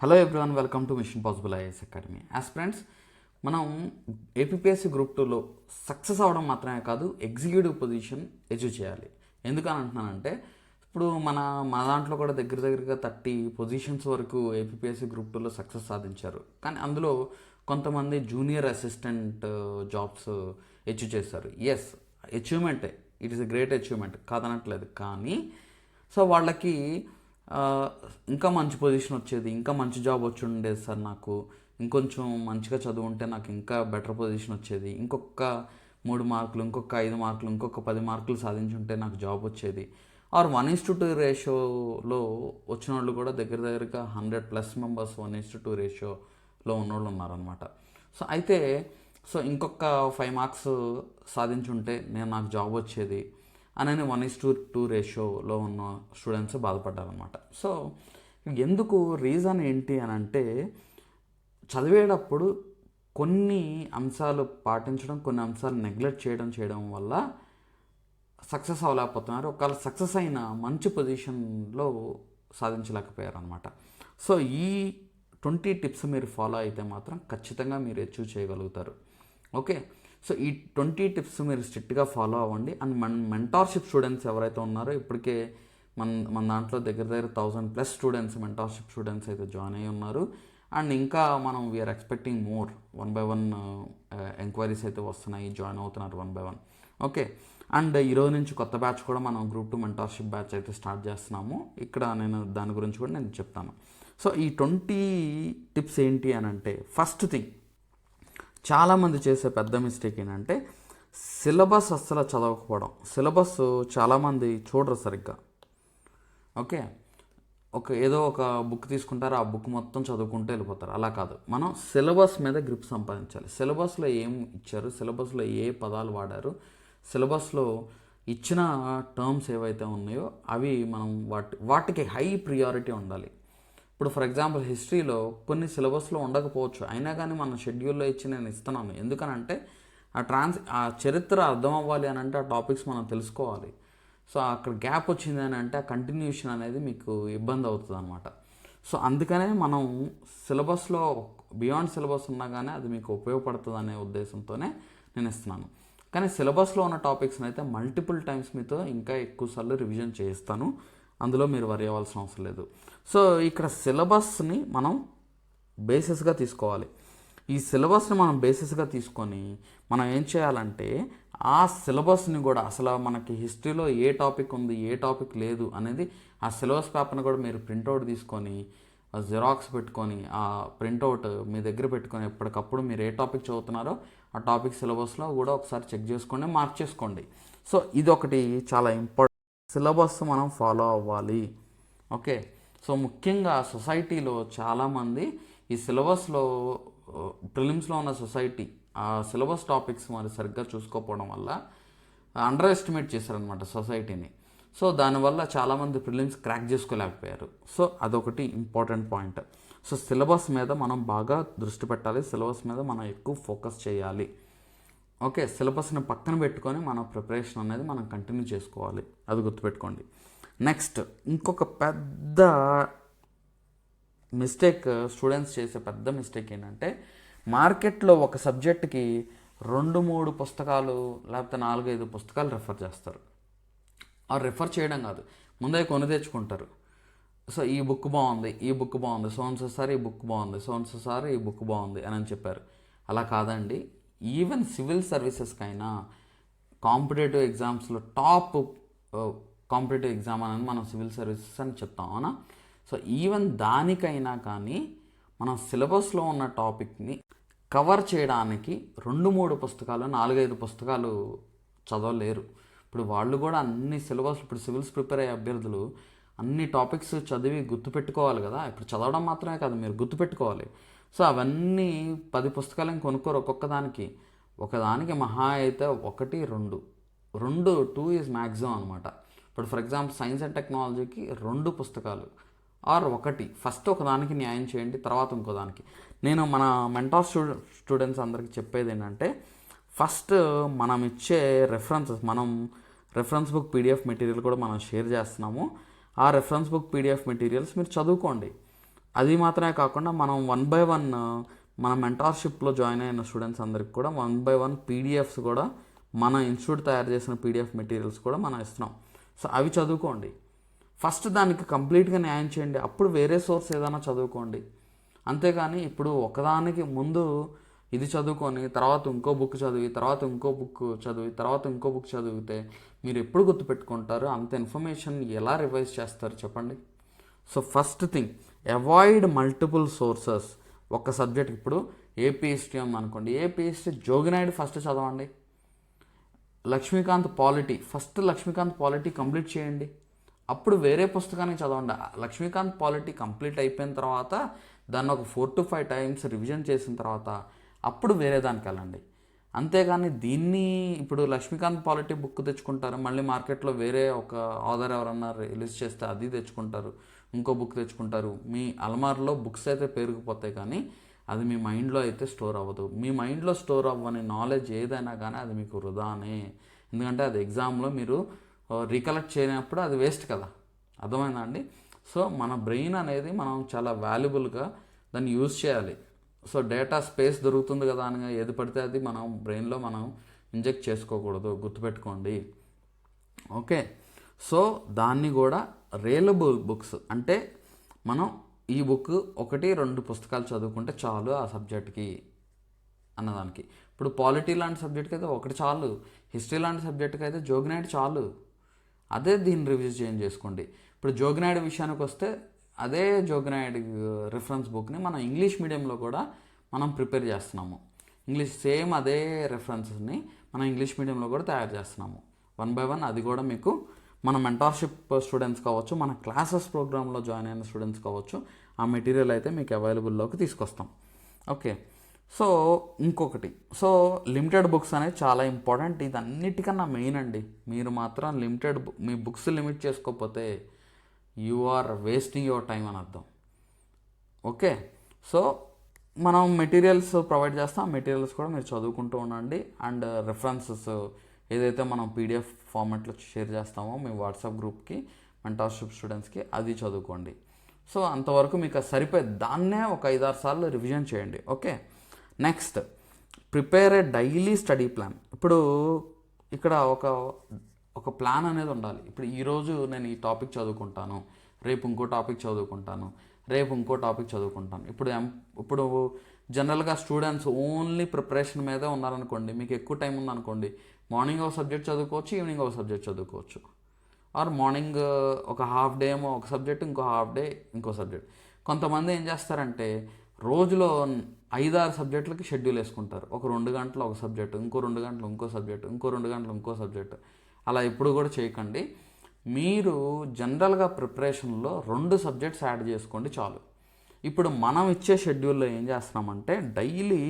Hello everyone, welcome to machine possible IAS academy. Aspirants, మనం APSC group 2లో success అవ్వడం మాత్రమే కాదు, ఎగ్జిక్యూటివ్ పొజిషన్ అచీవ్ చేయాలి. ఎందుకని అంటున్నానంటే, ఇప్పుడు మన దాంట్లో కూడా దగ్గరగా 30 పొజిషన్స్ వరకు ఏపీఎస్సీ గ్రూప్ 2లో సక్సెస్ సాధించారు. కానీ అందులో కొంతమంది జూనియర్ అసిస్టెంట్ జాబ్స్ అచీవ్ చేశారు. ఎస్, అచీవ్మెంటే, it is a great achievement, కాదనట్లేదు. కానీ సో వాళ్ళకి ఇంకా మంచి పొజిషన్ వచ్చేది, ఇంకా మంచి జాబ్ వచ్చి ఉండేది సార్, నాకు ఇంకొంచెం మంచిగా చదువుంటే నాకు ఇంకా బెటర్ పొజిషన్ వచ్చేది, ఇంకొక 3 మార్కులు, ఇంకొక 5 మార్కులు, ఇంకొక 10 మార్కులు సాధించుంటే నాకు జాబ్ వచ్చేది. ఆర్ 1:2 రేషియోలో వచ్చిన వాళ్ళు కూడా దగ్గరగా 100+ మెంబర్స్ 1:2 రేషియోలో ఉన్నోళ్ళు ఉన్నారనమాట. సో అయితే ఇంకొక 5 మార్క్స్ సాధించుంటే నాకు జాబ్ వచ్చేది అని 1:2 రేషియోలో ఉన్న స్టూడెంట్స్ బాధపడ్డారనమాట. సో ఎందుకు, రీజన్ ఏంటి అని అంటే, చదివేటప్పుడు కొన్ని అంశాలు పాటించడం, కొన్ని అంశాలు నెగ్లెక్ట్ చేయడం వల్ల సక్సెస్ అవ్వలేకపోతున్నారు. ఒకవేళ సక్సెస్ అయిన మంచి పొజిషన్లో సాధించలేకపోయారు అనమాట. సో ఈ 20 టిప్స్ మీరు ఫాలో అయితే మాత్రం ఖచ్చితంగా మీరు అచీవ్ చేయగలుగుతారు. ఓకే, సో ఈ 20 టిప్స్ మీరు స్ట్రిక్ట్గా ఫాలో అవ్వండి. అండ్ మెంటార్షిప్ స్టూడెంట్స్ ఎవరైతే ఉన్నారో, ఇప్పటికే మన దాంట్లో దగ్గర 1000+ స్టూడెంట్స్, మెంటార్షిప్ స్టూడెంట్స్ అయితే జాయిన్ అయ్యి ఉన్నారు. అండ్ ఇంకా మనం we're expecting more, 1 by 1 enquiries అయితే వస్తున్నాయి, జాయిన్ అవుతున్నారు 1 by 1. ఓకే, అండ్ ఈరోజు నుంచి కొత్త బ్యాచ్ కూడా మనం గ్రూప్ 2 మెంటార్షిప్ బ్యాచ్ అయితే స్టార్ట్ చేస్తున్నాము. ఇక్కడ నేను దాని గురించి కూడా నేను చెప్తాను. సో ఈ 20 టిప్స్ ఏంటి అని అంటే, ఫస్ట్ థింగ్, చాలామంది చేసే పెద్ద మిస్టేక్ ఏంటంటే సిలబస్ అస్సలు చదవకపోవడం. సిలబస్ చాలామంది చూడరు సరిగ్గా. ఓకే, ఏదో ఒక బుక్ తీసుకుంటారు, ఆ బుక్ మొత్తం చదువుకుంటూ వెళ్ళిపోతారు. అలా కాదు, మనం సిలబస్ మీద గ్రిప్ సంపాదించాలి. సిలబస్లో ఏం ఇచ్చారు, సిలబస్లో ఏ పదాలు వాడారు, సిలబస్లో ఇచ్చిన టర్మ్స్ ఏవైతే ఉన్నాయో అవి మనం వాటికి హై ప్రియారిటీ ఉండాలి. ఇప్పుడు ఫర్ ఎగ్జాంపుల్ హిస్టరీలో కొన్ని సిలబస్లో ఉండకపోవచ్చు, అయినా కానీ మన షెడ్యూల్లో ఇచ్చి నేను ఇస్తున్నాను. ఎందుకనంటే ఆ చరిత్ర అర్థం అవ్వాలి అని అంటే ఆ టాపిక్స్ మనం తెలుసుకోవాలి. సో అక్కడ గ్యాప్ వచ్చింది అని అంటే ఆ కంటిన్యూషన్ అనేది మీకు ఇబ్బంది అవుతుంది అనమాట. సో అందుకనే మనం సిలబస్లో బియాండ్ సిలబస్ ఉన్నా కానీ అది మీకు ఉపయోగపడుతుంది అనే ఉద్దేశంతోనే నేను ఇస్తున్నాను. కానీ సిలబస్లో ఉన్న టాపిక్స్ని అయితే మల్టిపుల్ టైమ్స్ మీతో ఇంకా ఎక్కువసార్లు రివిజన్ చేయిస్తాను, అందులో మీరు వరి అవ్వాల్సిన అవసరం లేదు. సో ఇక్కడ సిలబస్ని మనం బేసిస్గా తీసుకోవాలి. ఈ సిలబస్ని మనం బేసిస్గా తీసుకొని మనం ఏం చేయాలంటే, ఆ సిలబస్ని కూడా అసలు మనకి హిస్టరీలో ఏ టాపిక్ ఉంది, ఏ టాపిక్ లేదు అనేది ఆ సిలబస్ పేపర్ని కూడా మీరు ప్రింట్అవుట్ తీసుకొని జిరాక్స్ పెట్టుకొని ఆ ప్రింట్అవుట్ మీ దగ్గర పెట్టుకొని ఎప్పటికప్పుడు మీరు ఏ టాపిక్ చదువుతున్నారో ఆ టాపిక్ సిలబస్లో కూడా ఒకసారి చెక్ చేసుకోండి, మార్క్ చేసుకోండి. సో ఇది ఒకటి చాలా ఇంపార్టెంట్. సిలబస్ మనం ఫాలో అవ్వాలి. ఓకే, సో ముఖ్యంగా సొసైటీలో చాలామంది ఈ సిలబస్లో ప్రిలిమ్స్లో ఉన్న సొసైటీ ఆ సిలబస్ టాపిక్స్ మరి సరిగ్గా చూసుకోకపోవడం వల్ల అండర్ ఎస్టిమేట్ చేశారనమాట సొసైటీని. సో దానివల్ల చాలామంది ప్రిలిమ్స్ క్రాక్ చేసుకోలేకపోయారు. సో అదొకటి ఇంపార్టెంట్ పాయింట్. సో సిలబస్ మీద మనం బాగా దృష్టి పెట్టాలి, సిలబస్ మీద మనం ఎక్కువ ఫోకస్ చేయాలి. ఓకే, సిలబస్ని పక్కన పెట్టుకొని మన ప్రిపరేషన్ అనేది మనం కంటిన్యూ చేసుకోవాలి, అది గుర్తుపెట్టుకోండి. నెక్స్ట్, ఇంకొక పెద్ద మిస్టేక్, స్టూడెంట్స్ చేసే పెద్ద మిస్టేక్ ఏంటంటే, మార్కెట్లో ఒక సబ్జెక్ట్కి 2-3 పుస్తకాలు లేకపోతే 4-5 పుస్తకాలు రెఫర్ చేస్తారు. ఆ రెఫర్ చేయడం కాదు, ముందే కొని తెచ్చుకుంటారు. సో ఈ బుక్ బాగుంది, ఈ బుక్ బాగుంది, సోన్సో సార్ ఈ బుక్ బాగుంది, సోన్సో సార్ ఈ బుక్ బాగుంది అని చెప్పారు. అలా కాదండి. ఈవెన్ సివిల్ సర్వీసెస్కైనా కాంపిటేటివ్ ఎగ్జామ్స్లో టాప్ కాంపిటేటివ్ ఎగ్జామ్ అని మనం సివిల్ సర్వీసెస్ అని చెప్తాం, అవునా? సో ఈవెన్ దానికైనా కానీ మనం సిలబస్లో ఉన్న టాపిక్ని కవర్ చేయడానికి 2-3 పుస్తకాలు 4-5 పుస్తకాలు చదవలేరు. ఇప్పుడు వాళ్ళు కూడా అన్ని సిలబస్, ఇప్పుడు సివిల్స్ ప్రిపేర్ అయ్యే అభ్యర్థులు అన్ని టాపిక్స్ చదివి గుర్తుపెట్టుకోవాలి కదా. ఇప్పుడు చదవడం మాత్రమే కాదు, మీరు గుర్తుపెట్టుకోవాలి. సో అవన్నీ 10 పుస్తకాలను కొనుక్కోరు ఒకదానికి మహా అయితే 1-2 2 ఈజ్ మ్యాక్సిమం అనమాట. ఇప్పుడు ఫర్ ఎగ్జాంపుల్ సైన్స్ అండ్ టెక్నాలజీకి 2 పుస్తకాలు ఆర్ ఫస్ట్ ఒకదానికి న్యాయం చేయండి, తర్వాత ఇంకోదానికి. నేను మన మెంటార్ స్టూడెంట్స్ అందరికీ చెప్పేది ఏంటంటే, ఫస్ట్ మనం ఇచ్చే రెఫరెన్స్ బుక్ పీడిఎఫ్ మెటీరియల్ కూడా మనం షేర్ చేస్తున్నాము. ఆ రెఫరెన్స్ బుక్ పీడిఎఫ్ మెటీరియల్స్ మీరు చదువుకోండి. అది మాత్రమే కాకుండా మనం 1/1 మన మెంటార్షిప్లో జాయిన్ అయిన స్టూడెంట్స్ అందరికి కూడా 1/1 పీడిఎఫ్స్ కూడా మన ఇన్స్టిట్యూట్ తయారు చేసిన పీడిఎఫ్ మెటీరియల్స్ కూడా మనం ఇస్తున్నాం. సో అవి చదువుకోండి. ఫస్ట్ దానికి కంప్లీట్గా న్యాయం చేయండి, అప్పుడు వేరే సోర్స్ ఏదైనా చదువుకోండి. అంతేగాని ఇప్పుడు ఒకదానికి ముందు ఇది చదువుకొని తర్వాత ఇంకో బుక్ చదివి తర్వాత ఇంకో బుక్ చదివి తర్వాత ఇంకో బుక్ చదివితే మీరు ఎప్పుడు గుర్తుపెట్టుకుంటారు? అంత ఇన్ఫర్మేషన్ ఎలా రివైజ్ చేస్తారు చెప్పండి? So first thing, avoid multiple sources. ఒక సబ్జెక్ట్ ఇప్పుడు ఏపీ హిస్టరీ అనుకోండి, ఏపీ హిస్టరీ జోగినాయుడు ఫస్ట్ చదవండి. Laxmikanth polity, first Laxmikanth polity complete చేయండి, అప్పుడు వేరే పుస్తకాన్ని చదవండి. లక్ష్మీకాంత్ పాలిటీ కంప్లీట్ అయిపోయిన తర్వాత దాన్ని ఒక 4 to 5 times రివిజన్ చేసిన తర్వాత అప్పుడు వేరే దానికి వెళ్ళండి. అంతేగాని దీన్ని ఇప్పుడు లక్ష్మీకాంత్ పాలిటీ బుక్ తెచ్చుకుంటారు, మళ్ళీ మార్కెట్లో వేరే ఒక ఆథర్ ఎవరన్నా రిలీజ్ చేస్తే అది తెచ్చుకుంటారు, ఇంకో బుక్ తెచ్చుకుంటారు. మీ అల్మార్లో బుక్స్ అయితే పెరిగిపోతాయి కానీ అది మీ మైండ్లో అయితే స్టోర్ అవ్వదు. మీ మైండ్లో స్టోర్ అవ్వని నాలెడ్జ్ ఏదైనా కానీ అది మీకు వృధానే. ఎందుకంటే అది ఎగ్జామ్లో మీరు రీకలెక్ట్ చేయనప్పుడు అది వేస్ట్ కదా. అర్థమైందా అండి? సో మన బ్రెయిన్ అనేది మనం చాలా వాల్యుబుల్గా దాన్ని యూజ్ చేయాలి. సో డేటా స్పేస్ దొరుకుతుంది కదా అని ఏది పడితే అది మనం బ్రెయిన్లో మనం ఇంజెక్ట్ చేసుకోకూడదు, గుర్తుపెట్టుకోండి. ఓకే, సో దాన్ని కూడా రియలబుల్ బుక్స్ అంటే మనం ఈ బుక్ 1-2 పుస్తకాలు చదువుకుంటే చాలు ఆ సబ్జెక్ట్కి అన్నదానికి. ఇప్పుడు పాలిటీ లాంటి సబ్జెక్ట్కి అయితే ఒకటి చాలు, హిస్టరీ లాంటి సబ్జెక్ట్కి అయితే జోగినాయుడు చాలు. అదే దీన్ని రివిజన్ చేసుకోండి. ఇప్పుడు జోగినాయుడు విషయానికి వస్తే అదే జోగినాయుడు రిఫరెన్స్ బుక్ని మనం ఇంగ్లీష్ మీడియంలో కూడా మనం ప్రిపేర్ చేస్తున్నాము. ఇంగ్లీష్ సేమ్ అదే రెఫరెన్సెస్ని మనం ఇంగ్లీష్ మీడియంలో కూడా తయారు చేస్తున్నాము 1/1. అది కూడా మీకు మన మెంటార్షిప్ స్టూడెంట్స్ కావచ్చు, మన క్లాసెస్ ప్రోగ్రాంలో జాయిన్ అయిన స్టూడెంట్స్ కావచ్చు, ఆ మెటీరియల్ అయితే మీకు అవైలబుల్లోకి తీసుకొస్తాం. ఓకే, సో ఇంకొకటి, సో లిమిటెడ్ బుక్స్ అనేది చాలా ఇంపార్టెంట్. ఇది అన్నిటికన్నా మెయిన్ అండి. మీరు మాత్రం మీ బుక్స్ లిమిట్ చేసుకోకపోతే you are wasting your time అని అర్థం. ఓకే, సో మనం మెటీరియల్స్ ప్రొవైడ్ చేస్తాం, ఆ మెటీరియల్స్ కూడా మీరు చదువుకుంటూ ఉండండి. అండ్ రెఫరెన్సెస్ ఏదైతే మనం పీడిఎఫ్ ఫార్మాట్లో షేర్ చేస్తామో మీ వాట్సాప్ గ్రూప్కి మెంటార్షిప్ స్టూడెంట్స్కి, అది చదువుకోండి. సో అంతవరకు మీకు సరిపోయి దాన్నే ఒక 5-6 సార్లు రివిజన్ చేయండి. ఓకే, నెక్స్ట్, ప్రిపేర్ ఏ డైలీ స్టడీ ప్లాన్. ఇప్పుడు ఇక్కడ ఒక ప్లాన్ అనేది ఉండాలి. ఇప్పుడు ఈరోజు నేను ఈ టాపిక్ చదువుకుంటాను, రేపు ఇంకో టాపిక్ చదువుకుంటాను, రేపు ఇంకో టాపిక్ చదువుకుంటాను. ఇప్పుడు జనరల్గా స్టూడెంట్స్ ఓన్లీ ప్రిపరేషన్ మీదే ఉన్నారనుకోండి, మీకు ఎక్కువ టైం ఉందనుకోండి, మార్నింగ్ ఒక సబ్జెక్ట్ చదువుకోవచ్చు, ఈవినింగ్ ఒక సబ్జెక్ట్ చదువుకోవచ్చు. ఆర్ మార్నింగ్ ఒక హాఫ్ డే ఏమో ఒక సబ్జెక్ట్, ఇంకో హాఫ్ డే ఇంకో సబ్జెక్ట్. కొంతమంది ఏం చేస్తారంటే రోజులో 5-6 సబ్జెక్టులకి షెడ్యూల్ వేసుకుంటారు. ఒక 2 గంటలు ఒక సబ్జెక్టు, ఇంకో 2 గంటలు ఇంకో సబ్జెక్టు, ఇంకో 2 గంటలు ఇంకో సబ్జెక్టు. అలా ఎప్పుడు కూడా చేయకండి. మీరు జనరల్గా ప్రిపరేషన్లో 2 సబ్జెక్ట్స్ యాడ్ చేసుకోండి చాలు. ఇప్పుడు మనం ఇచ్చే షెడ్యూల్లో ఏం చేస్తున్నామంటే డైలీ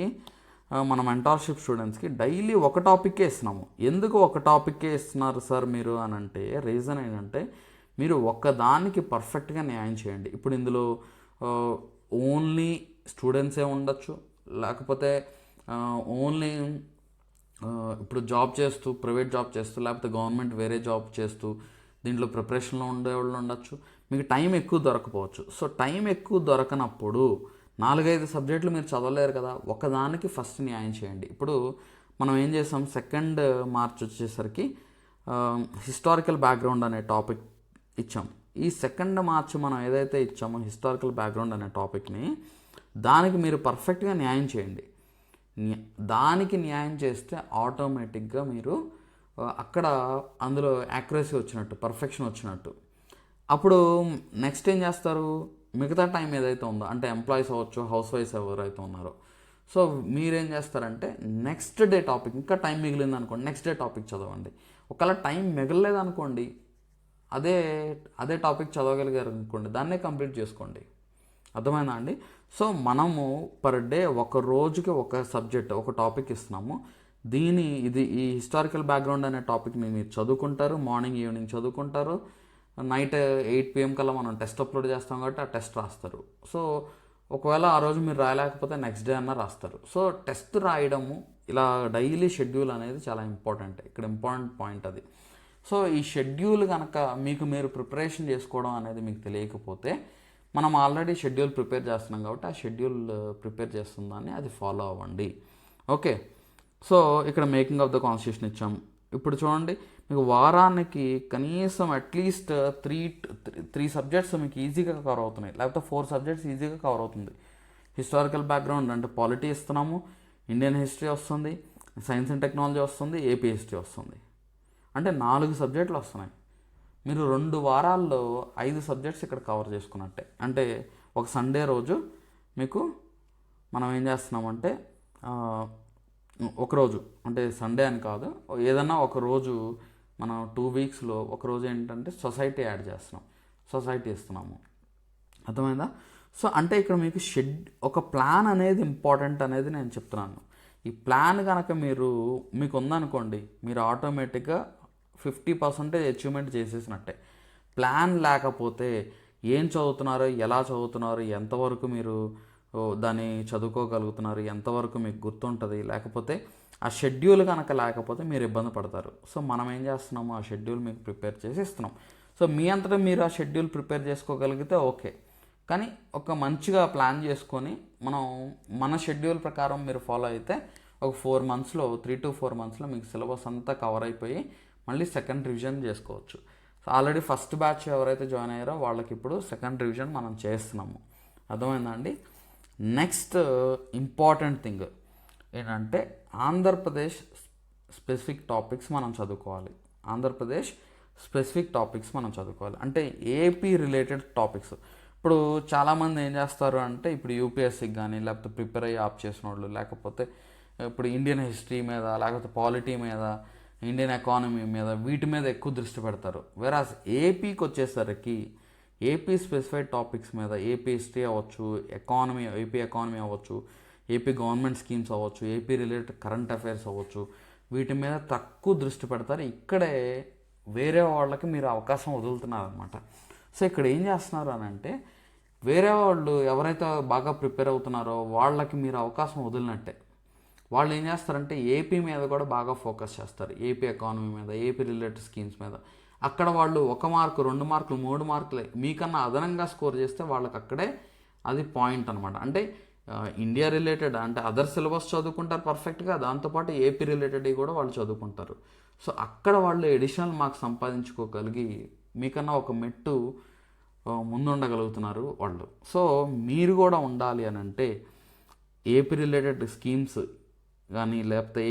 మన మెంటార్షిప్ స్టూడెంట్స్కి డైలీ ఒక టాపిక్కే ఇస్తున్నాము. ఎందుకు ఒక టాపిక్కే ఇస్తున్నారు సార్ మీరు అని అంటే రీజన్ ఏంటంటే మీరు ఒక్కదానికి పర్ఫెక్ట్గా న్యాయం చేయండి. ఇప్పుడు ఇందులో ఓన్లీ స్టూడెంట్సే ఉండొచ్చు, లేకపోతే ఓన్లీ ఇప్పుడు జాబ్ చేస్తూ ప్రైవేట్ జాబ్ చేస్తూ లేకపోతే గవర్నమెంట్ వేరే జాబ్ చేస్తూ దీంట్లో ప్రిపరేషన్లో ఉండేవాళ్ళు ఉండొచ్చు. మీకు టైం ఎక్కువ దొరకపోవచ్చు. సో టైం ఎక్కువ దొరకనప్పుడు 4-5 సబ్జెక్టులు మీరు చదవలేరు కదా, ఒకదానికి ఫస్ట్ న్యాయం చేయండి. ఇప్పుడు మనం ఏం చేసాం, 2nd మార్చ్ వచ్చేసరికి హిస్టారికల్ బ్యాక్గ్రౌండ్ అనే టాపిక్ ఇచ్చాం. ఈ 2nd మార్చ్ మనం ఏదైతే ఇచ్చామో హిస్టారికల్ బ్యాక్గ్రౌండ్ అనే టాపిక్ని దానికి మీరు పర్ఫెక్ట్గా న్యాయం చేయండి. దానికి న్యాయం చేస్తే ఆటోమేటిక్గా మీరు అక్కడ అందులో యాక్యురసీ వచ్చినట్టు, పర్ఫెక్షన్ వచ్చినట్టు. అప్పుడు నెక్స్ట్ ఏం చేస్తారు, మిగతా టైం ఏదైతే ఉందో అంటే ఎంప్లాయీస్ అవ్వచ్చు, హౌస్ వైఫ్స్ ఎవరైతే ఉన్నారో, సో మీరేం చేస్తారంటే నెక్స్ట్ డే టాపిక్, ఇంకా టైం మిగిలింది అనుకోండి, నెక్స్ట్ డే టాపిక్ చదవండి. ఒకవేళ టైం మిగలలేదు అనుకోండి, అదే టాపిక్ చదవగలిగారు అనుకోండి, దాన్నే కంప్లీట్ చేసుకోండి. అర్థమైందా అండి? సో మనము పర్ డే ఒక రోజుకి ఒక సబ్జెక్ట్, ఒక టాపిక్ ఇస్తున్నాము. ఈ హిస్టారికల్ బ్యాక్గ్రౌండ్ అనే టాపిక్ని మీరు చదువుకుంటారు, మార్నింగ్ ఈవినింగ్ చదువుకుంటారు. నైట్ 8 PM కల్లా మనం టెస్ట్ అప్లోడ్ చేస్తాం కాబట్టి ఆ టెస్ట్ రాస్తారు. సో ఒకవేళ ఆ రోజు మీరు రాయలేకపోతే నెక్స్ట్ డే అన్న రాస్తారు. సో టెస్ట్ రాయడము ఇలా డైలీ షెడ్యూల్ అనేది చాలా ఇంపార్టెంట్. ఇక్కడ ఇంపార్టెంట్ పాయింట్ అది. సో ఈ షెడ్యూల్ కనుక మీరు ప్రిపరేషన్ చేసుకోవడం అనేది మీకు తెలియకపోతే మనం ఆల్రెడీ షెడ్యూల్ ప్రిపేర్ చేస్తున్నాం కాబట్టి ఆ షెడ్యూల్ ప్రిపేర్ చేస్తుందని అది ఫాలో అవ్వండి. ఓకే, సో ఇక్కడ మేకింగ్ ఆఫ్ ద కాన్స్టిట్యూషన్ ఇచ్చాం. ఇప్పుడు చూడండి, మీకు వారానికి కనీసం అట్లీస్ట్ త్రీ సబ్జెక్ట్స్ మీకు ఈజీగా కవర్ అవుతున్నాయి, లేకపోతే 4 సబ్జెక్ట్స్ ఈజీగా కవర్ అవుతుంది. హిస్టారికల్ బ్యాక్గ్రౌండ్ అంటే పాలిటీ ఇస్తున్నాము, ఇండియన్ హిస్టరీ వస్తుంది, సైన్స్ అండ్ టెక్నాలజీ వస్తుంది, ఏపీ హిస్టరీ వస్తుంది. అంటే 4 సబ్జెక్టులు వస్తున్నాయి. మీరు 2 వారాల్లో 5 సబ్జెక్ట్స్ ఇక్కడ కవర్ చేసుకున్నట్టే. అంటే ఒక సండే రోజు మీకు మనం ఏం చేస్తున్నామంటే ఒకరోజు, అంటే సండే అని కాదు, ఏదన్నా ఒకరోజు మనం 2 వీక్స్లో ఒకరోజు ఏంటంటే సొసైటీ యాడ్ చేస్తున్నాం, సొసైటీ ఇస్తున్నాము. అర్థమైందా? సో అంటే ఇక్కడ మీకు ఒక ప్లాన్ అనేది ఇంపార్టెంట్ అనేది నేను చెప్తున్నాను. ఈ ప్లాన్ కనుక మీకు ఉందనుకోండి, మీరు ఆటోమేటిక్గా 50% అచీవ్మెంట్ చేసేసినట్టే. ప్లాన్ లేకపోతే ఏం చదువుతున్నారు, ఎలా చదువుతున్నారు, ఎంతవరకు మీరు దాన్ని చదువుకోగలుగుతున్నారు, ఎంతవరకు మీకు గుర్తుంటుంది, లేకపోతే ఆ షెడ్యూల్ కనుక లేకపోతే మీరు ఇబ్బంది పడతారు. సో మనం ఏం చేస్తున్నాము, ఆ షెడ్యూల్ మీకు ప్రిపేర్ చేసి ఇస్తున్నాం. సో మీ అంతటా మీరు ఆ షెడ్యూల్ ప్రిపేర్ చేసుకోగలిగితే ఓకే. కానీ ఒక మంచిగా ప్లాన్ చేసుకొని మన షెడ్యూల్ ప్రకారం మీరు ఫాలో అయితే ఒక 4 మంత్స్లో 3 to 4 మంత్స్లో మీకు సిలబస్ అంతా కవర్ అయిపోయి మళ్ళీ సెకండ్ రివిజన్ చేసుకోవచ్చు. సో ఆల్రెడీ ఫస్ట్ బ్యాచ్ ఎవరైతే జాయిన్ అయ్యారో వాళ్ళకి ఇప్పుడు సెకండ్ రివిజన్ మనం చేస్తున్నాము. అర్థమైందా అండి? నెక్స్ట్ ఇంపార్టెంట్ థింగ్ ఏంటంటే ఆంధ్రప్రదేశ్ స్పెసిఫిక్ టాపిక్స్ మనం చదువుకోవాలి. ఆంధ్రప్రదేశ్ స్పెసిఫిక్ టాపిక్స్ మనం చదువుకోవాలి అంటే ఏపీ రిలేటెడ్ టాపిక్స్. ఇప్పుడు చాలామంది ఏం చేస్తారు అంటే ఇప్పుడు యూపీఎస్సీకి కానీ లేకపోతే ప్రిపేర్ అయ్యి ఆప్ చేసిన వాళ్ళు, లేకపోతే ఇప్పుడు ఇండియన్ హిస్టరీ మీద, లేకపోతే పాలిటీ మీద, ఇండియన్ ఎకానమీ మీద, వీటి మీద ఎక్కువ దృష్టి పెడతారు. వెరాజ్ ఏపీకి వచ్చేసరికి ఏపీ స్పెసిఫైడ్ టాపిక్స్ మీద, ఏపీ హిస్టరీ అవ్వచ్చు, ఏపీ ఎకానమీ అవ్వచ్చు, ఏపీ గవర్నమెంట్ స్కీమ్స్ అవ్వచ్చు, ఏపీ రిలేటెడ్ కరెంట్ అఫైర్స్ అవ్వచ్చు, వీటి మీద తక్కువ దృష్టి పెడతారు. ఇక్కడే వేరే వాళ్ళకి మీరు అవకాశం వదులుతున్నారు అనమాట. సో ఇక్కడ ఏం చేస్తున్నారు అని అంటే వేరే వాళ్ళు ఎవరైతే బాగా ప్రిపేర్ అవుతున్నారో వాళ్ళకి మీరు అవకాశం వదిలినట్టే. వాళ్ళు ఏం చేస్తారంటే ఏపీ మీద కూడా బాగా ఫోకస్ చేస్తారు, ఏపీ ఎకానమీ మీద, ఏపీ రిలేటెడ్ స్కీమ్స్ మీద. అక్కడ వాళ్ళు 1 మార్కు 2 మార్కులు 3 మార్కులు మీకన్నా అదనంగా స్కోర్ చేస్తే వాళ్ళకి అక్కడే అది పాయింట్ అనమాట. అంటే ఇండియా రిలేటెడ్ అంటే అదర్ సిలబస్ చదువుకుంటారు పర్ఫెక్ట్గా, దాంతోపాటు ఏపీ రిలేటెడ్ కూడా వాళ్ళు చదువుకుంటారు. సో అక్కడ వాళ్ళు ఎడిషనల్ మార్క్స్ సంపాదించుకోగలిగి మీకన్నా ఒక మెట్టు ముందుండగలుగుతున్నారు వాళ్ళు. సో మీరు కూడా ఉండాలి అని అంటే ఏపీ రిలేటెడ్ స్కీమ్స్ కానీ, లేకపోతే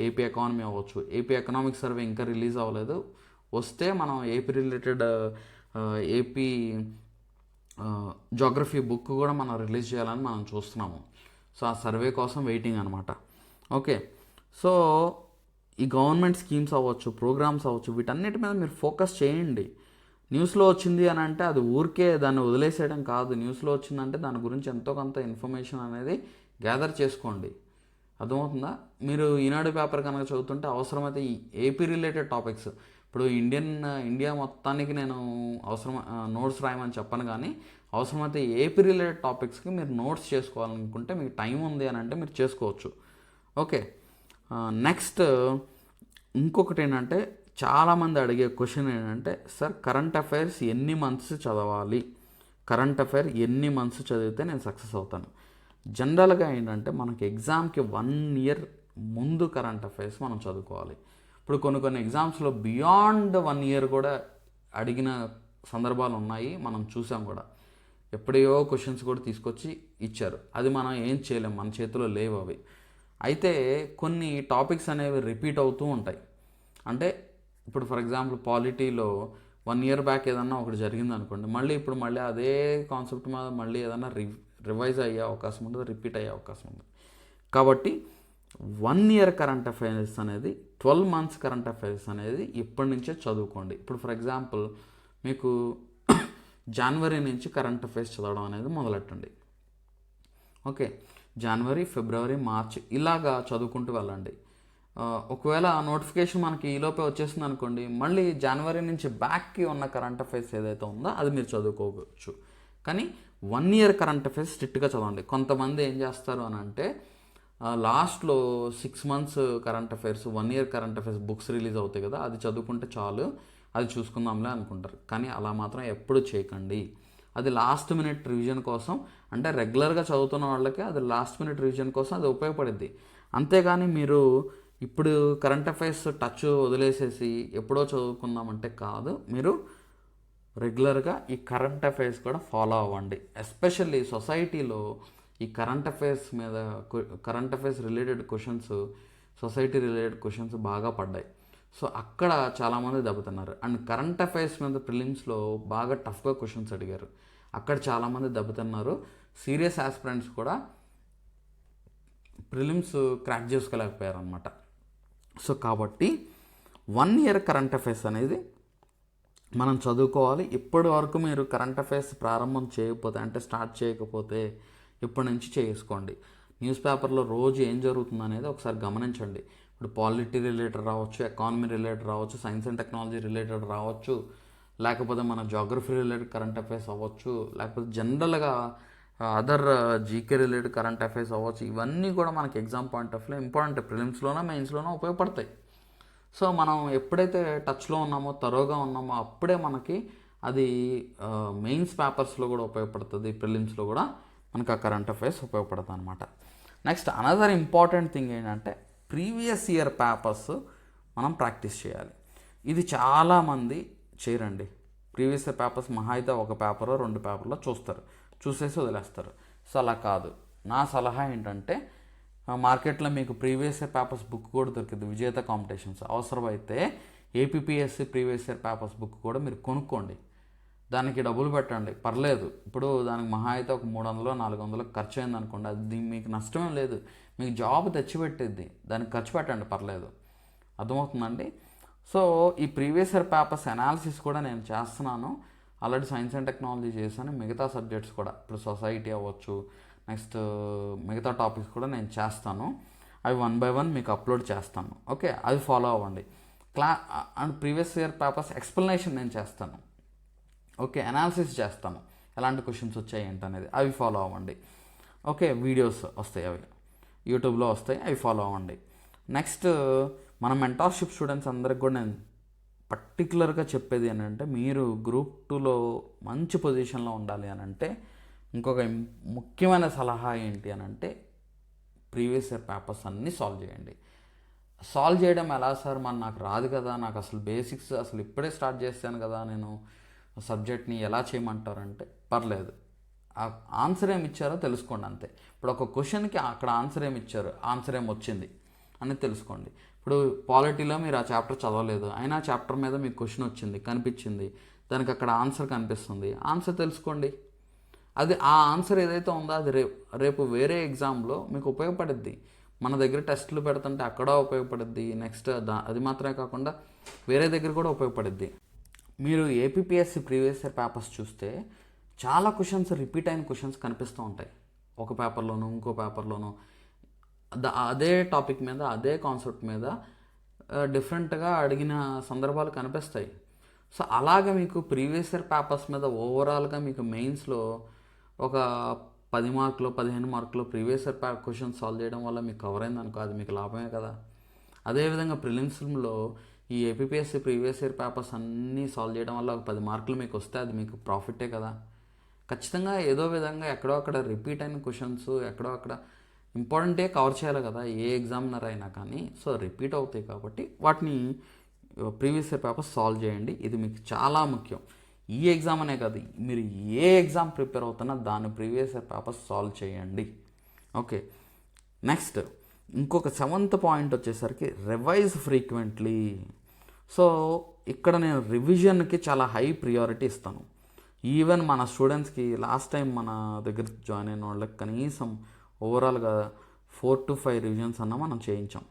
ఏపీ ఎకానమీ అవ్వచ్చు, ఏపీ ఎకనామిక్ సర్వే ఇంకా రిలీజ్ అవ్వలేదు, వస్తే మనం AP related AP geography book కూడా మనం రిలీజ్ చేయాలని మనం చూస్తున్నాము. సో ఆ సర్వే కోసం వెయిటింగ్ అనమాట. ఓకే, సో ఈ గవర్నమెంట్ స్కీమ్స్ అవ్వచ్చు, ప్రోగ్రామ్స్ అవ్వచ్చు, వీటన్నిటి మీద మీరు ఫోకస్ చేయండి. న్యూస్లో వచ్చింది అని అంటే అది ఊరికే దాన్ని వదిలేసేయడం కాదు. న్యూస్లో వచ్చిందంటే దాని గురించి ఎంతో కొంత ఇన్ఫర్మేషన్ అనేది గ్యాదర్ చేసుకోండి. అర్థమవుతుందా? మీరు ఈనాడు పేపర్ కనుక చదువుతుంటే అవసరమైతే ఈ ఏపీ రిలేటెడ్ టాపిక్స్, ఇప్పుడు ఇండియా మొత్తానికి నేను నోట్స్ రాయమని చెప్పను, కానీ అవసరమైతే ఏపీ రిలేటెడ్ టాపిక్స్కి మీరు నోట్స్ చేసుకోవాలనుకుంటే మీకు టైం ఉంది అని అంటే మీరు చేసుకోవచ్చు. ఓకే, నెక్స్ట్ ఇంకొకటి ఏంటంటే చాలామంది అడిగే క్వశ్చన్ ఏంటంటే, సార్ కరెంట్ అఫైర్స్ ఎన్ని మంత్స్ చదవాలి, కరెంట్ అఫైర్ ఎన్ని మంత్స్ చదివితే నేను సక్సెస్ అవుతాను? జనరల్గా ఏంటంటే మనకి ఎగ్జామ్కి 1 year ముందు కరెంట్ అఫైర్స్ మనం చదువుకోవాలి. ఇప్పుడు కొన్ని ఎగ్జామ్స్లో బియాండ్ 1 year కూడా అడిగిన సందర్భాలు ఉన్నాయి, మనం చూసాం కూడా. ఎప్పుడో క్వశ్చన్స్ కూడా తీసుకొచ్చి ఇచ్చారు, అది మనం ఏం చేయలేం, మన చేతిలో లేవు అవి. అయితే కొన్ని టాపిక్స్ అనేవి రిపీట్ అవుతూ ఉంటాయి. అంటే ఇప్పుడు ఫర్ ఎగ్జాంపుల్ పాలిటీలో 1 year బ్యాక్ ఏదన్నా ఒకటి జరిగింది అనుకోండి, మళ్ళీ అదే కాన్సెప్ట్ మీద మళ్ళీ ఏదన్నా రివైజ్ అయ్యే అవకాశం ఉంటుంది, రిపీట్ అయ్యే అవకాశం ఉంది. కాబట్టి 1 year కరెంట్ అఫైర్స్ అనేది 12 months కరెంట్ అఫైర్స్ అనేది ఇప్పటి నుంచే చదువుకోండి. ఇప్పుడు ఫర్ ఎగ్జాంపుల్ మీకు జనవరి నుంచి కరెంట్ అఫైర్స్ చదవడం అనేది మొదలెట్టండి. ఓకే, జనవరి, ఫిబ్రవరి, మార్చ్ ఇలాగా చదువుకుంటూ వెళ్ళండి. ఒకవేళ నోటిఫికేషన్ మనకి ఈలోపే వచ్చేసింది అనుకోండి, మళ్ళీ జనవరి నుంచి బ్యాక్కి ఉన్న కరెంట్ అఫైర్స్ ఏదైతే ఉందో అది మీరు చదువుకోవచ్చు. కానీ 1 year కరెంట్ అఫైర్స్ స్ట్రిక్ట్గా చదవండి. కొంతమంది ఏం చేస్తారు అని అంటే లాస్ట్లో 6 months current affairs, 1 year current affairs books release అవుతాయి కదా, అది చదువుకుంటే చాలు, అది చూసుకుందాంలే అనుకుంటారు. కానీ అలా మాత్రం ఎప్పుడు చేయకండి. అది లాస్ట్ మినిట్ రివిజన్ కోసం, అంటే రెగ్యులర్గా చదువుతున్న వాళ్ళకి అది లాస్ట్ మినిట్ రివిజన్ కోసం అది ఉపయోగపడుద్ది. అంతేగాని మీరు ఇప్పుడు కరెంట్ అఫైర్స్ టచ్ వదిలేసేసి ఎప్పుడో చదువుకుందామంటే కాదు. మీరు రెగ్యులర్గా ఈ కరెంట్ అఫైర్స్ కూడా ఫాలో అవ్వండి. ఎస్పెషల్లీ సొసైటీలో ఈ కరెంట్ అఫైర్స్ మీద, current affairs related questions, society related questions బాగా పడ్డాయి. సో అక్కడ చాలామంది దెబ్బతిన్నారు. అండ్ కరెంట్ అఫైర్స్ మీద ప్రిలిమ్స్లో బాగా టఫ్గా క్వశ్చన్స్ అడిగారు, అక్కడ చాలామంది దెబ్బతిన్నారు. సీరియస్ ఆస్పిరెంట్స్ కూడా ప్రిలిమ్స్ క్రాక్ చేసుకోలేకపోయారు అనమాట. సో కాబట్టి 1 year కరెంట్ అఫైర్స్ అనేది మనం చదువుకోవాలి. ఇప్పటి వరకు మీరు కరెంట్ అఫైర్స్ ప్రారంభం చేయకపోతే, అంటే స్టార్ట్ చేయకపోతే ఇప్పటి నుంచి చేసుకోండి. న్యూస్ పేపర్లో రోజు ఏం జరుగుతుంది అనేది ఒకసారి గమనించండి. ఇప్పుడు పాలిటీ రిలేటెడ్ రావచ్చు, ఎకానమీ రిలేటెడ్ రావచ్చు, సైన్స్ అండ్ టెక్నాలజీ రిలేటెడ్ రావచ్చు, లేకపోతే మన జాగ్రఫీ రిలేటెడ్ కరెంట్ అఫైర్స్ అవ్వచ్చు, లేకపోతే జనరల్గా other GK related current affairs అవ్వచ్చు. ఇవన్నీ కూడా మనకి exam point of view important, ప్రిలిమ్స్లోనో మెయిన్స్లోనో ఉపయోగపడతాయి. సో మనం ఎప్పుడైతే టచ్లో ఉన్నామో, తరోగా ఉన్నామో, అప్పుడే మనకి అది మెయిన్స్ పేపర్స్లో కూడా ఉపయోగపడుతుంది, ప్రిలిమ్స్లో కూడా మనకు ఆ కరెంట్ అఫైర్స్ ఉపయోగపడుతుంది అనమాట. నెక్స్ట్ అనదర్ ఇంపార్టెంట్ థింగ్ ఏంటంటే ప్రీవియస్ ఇయర్ పేపర్స్ మనం ప్రాక్టీస్ చేయాలి. ఇది చాలామంది చేయరండి. ప్రీవియస్ ఇయర్ పేపర్స్ మహా అయితే ఒక పేపరో 2 పేపర్లో చూస్తారు, చూసేసి వదిలేస్తారు. సో అలా కాదు. నా సలహా ఏంటంటే మార్కెట్లో మీకు ప్రీవియస్ ఇయర్ పేపర్స్ బుక్ కూడా దొరికింది, విజేత కాంపిటీషన్స్. అవసరమైతే APPSC previous year papers book కూడా మీరు కొనుక్కోండి, దానికి డబ్బులు పెట్టండి, పర్లేదు. ఇప్పుడు దానికి మహా అయితే ఒక 300-400 ఖర్చు అయింది అనుకోండి, అది మీకు నష్టమేం లేదు, మీకు జాబ్ తెచ్చిపెట్టిద్ది, దానికి ఖర్చు పెట్టండి, పర్లేదు. అర్థమవుతుందండి? సో ఈ ప్రీవియస్ ఇయర్ పేపర్స్ అనాలిసిస్ కూడా నేను చేస్తున్నాను. ఆల్రెడీ సైన్స్ అండ్ టెక్నాలజీ చేశాను, మిగతా సబ్జెక్ట్స్ కూడా, ఇప్పుడు సొసైటీ అవ్వచ్చు, నెక్స్ట్ మిగతా టాపిక్స్ కూడా నేను చేస్తాను. అవి 1 by 1 మీకు అప్లోడ్ చేస్తాను. ఓకే, అవి ఫాలో అవ్వండి. And previous year papers explanation నేను చేస్తాను. ఓకే, అనాలిసిస్ చేస్తాను, ఎలాంటి క్వశ్చన్స్ వచ్చాయి ఏంటనేది, అవి ఫాలో అవ్వండి. ఓకే, వీడియోస్ వస్తాయి, అవి యూట్యూబ్లో వస్తాయి, అవి ఫాలో అవ్వండి. నెక్స్ట్ మన మెంటార్షిప్ స్టూడెంట్స్ అందరికి కూడా నేను పర్టికులర్గా చెప్పేది ఏంటంటే, మీరు గ్రూప్ 2లో మంచి పొజిషన్లో ఉండాలి అని అంటే ఇంకొక ముఖ్యమైన సలహా ఏంటి అని అంటే, ప్రీవియస్ ఇయర్ పేపర్స్ అన్నీ సాల్వ్ చేయండి. సాల్వ్ చేయడం ఎలా సార్, నాకు రాదు కదా, నాకు అసలు బేసిక్స్ అసలు ఇప్పుడే స్టార్ట్ చేస్తాను కదా, నేను సబ్జెక్ట్ని ఎలా చేయమంటారంటే పర్లేదు, ఆన్సర్ ఏమి ఇచ్చారో తెలుసుకోండి అంతే. ఇప్పుడు ఒక క్వశ్చన్కి అక్కడ ఆన్సర్ ఏమి ఇచ్చారు, ఆన్సర్ ఏమి వచ్చింది అని తెలుసుకోండి. ఇప్పుడు పాలిటీలో మీరు ఆ చాప్టర్ చదవలేదు, అయినా చాప్టర్ మీద మీకు క్వశ్చన్ వచ్చింది, కనిపించింది, దానికి అక్కడ ఆన్సర్ కనిపిస్తుంది, ఆన్సర్ తెలుసుకోండి. అది ఆ ఆన్సర్ ఏదైతే ఉందో అది రేపు వేరే ఎగ్జామ్లో మీకు ఉపయోగపడుద్ది. మన దగ్గర టెస్టులు పెడుతుంటే అక్కడ ఉపయోగపడుద్ది. నెక్స్ట్ అది మాత్రమే కాకుండా వేరే దగ్గర కూడా ఉపయోగపడుద్ది. మీరు ఏపీపీఎస్సీ ప్రీవియస్ ఇయర్ పేపర్స్ చూస్తే చాలా క్వశ్చన్స్ రిపీట్ అయిన క్వశ్చన్స్ కనిపిస్తూ ఉంటాయి, ఒక పేపర్లోనూ ఇంకో పేపర్లోనూ అదే టాపిక్ మీద, అదే కాన్సెప్ట్ మీద డిఫరెంట్గా అడిగిన సందర్భాలు కనిపిస్తాయి. సో అలాగే మీకు ప్రీవియస్ ఇయర్ పేపర్స్ మీద ఓవరాల్గా మీకు మెయిన్స్లో ఒక 10 మార్కులు 15 మార్కులు ప్రీవియస్ ఇయర్ క్వశ్చన్స్ సాల్వ్ చేయడం వల్ల మీకు కవర్ అయింది అనుకో, అది మీకు లాభమే కదా. అదేవిధంగా ప్రిలిమ్స్లో ఈ ఏపీపీఎస్సీ ప్రీవియస్ ఇయర్ పేపర్స్ అన్నీ సాల్వ్ చేయడం వల్ల ఒక 10 మార్కులు మీకు వస్తే అది మీకు ప్రాఫిటే కదా. ఖచ్చితంగా ఏదో విధంగా ఎక్కడో అక్కడ రిపీట్ అయిన క్వశ్చన్స్, ఎక్కడో అక్కడ ఇంపార్టెంటే కవర్ చేయాలి కదా, ఏ ఎగ్జామినర్ అయినా కానీ. సో రిపీట్ అవుతాయి కాబట్టి వాటిని ప్రీవియస్ ఇయర్ పేపర్స్ సాల్వ్ చేయండి, ఇది మీకు చాలా ముఖ్యం. ఈ ఎగ్జామ్ అనే కాదు, మీరు ఏ ఎగ్జామ్ ప్రిపేర్ అవుతున్నా దాని ప్రీవియస్ ఇయర్ పేపర్స్ సాల్వ్ చేయండి. ఓకే, నెక్స్ట్ ఇంకొక 7th పాయింట్ వచ్చేసరికి రివైజ్ ఫ్రీక్వెంట్లీ. సో ఇక్కడ నేను రివిజన్కి చాలా హై ప్రియారిటీ ఇస్తాను. ఈవెన్ మన స్టూడెంట్స్కి లాస్ట్ టైం మన దగ్గర జాయిన్ అయిన వాళ్ళకి కనీసం ఓవరాల్గా 4 to 5 రివిజన్స్ అన్నా మనం చేయించాం.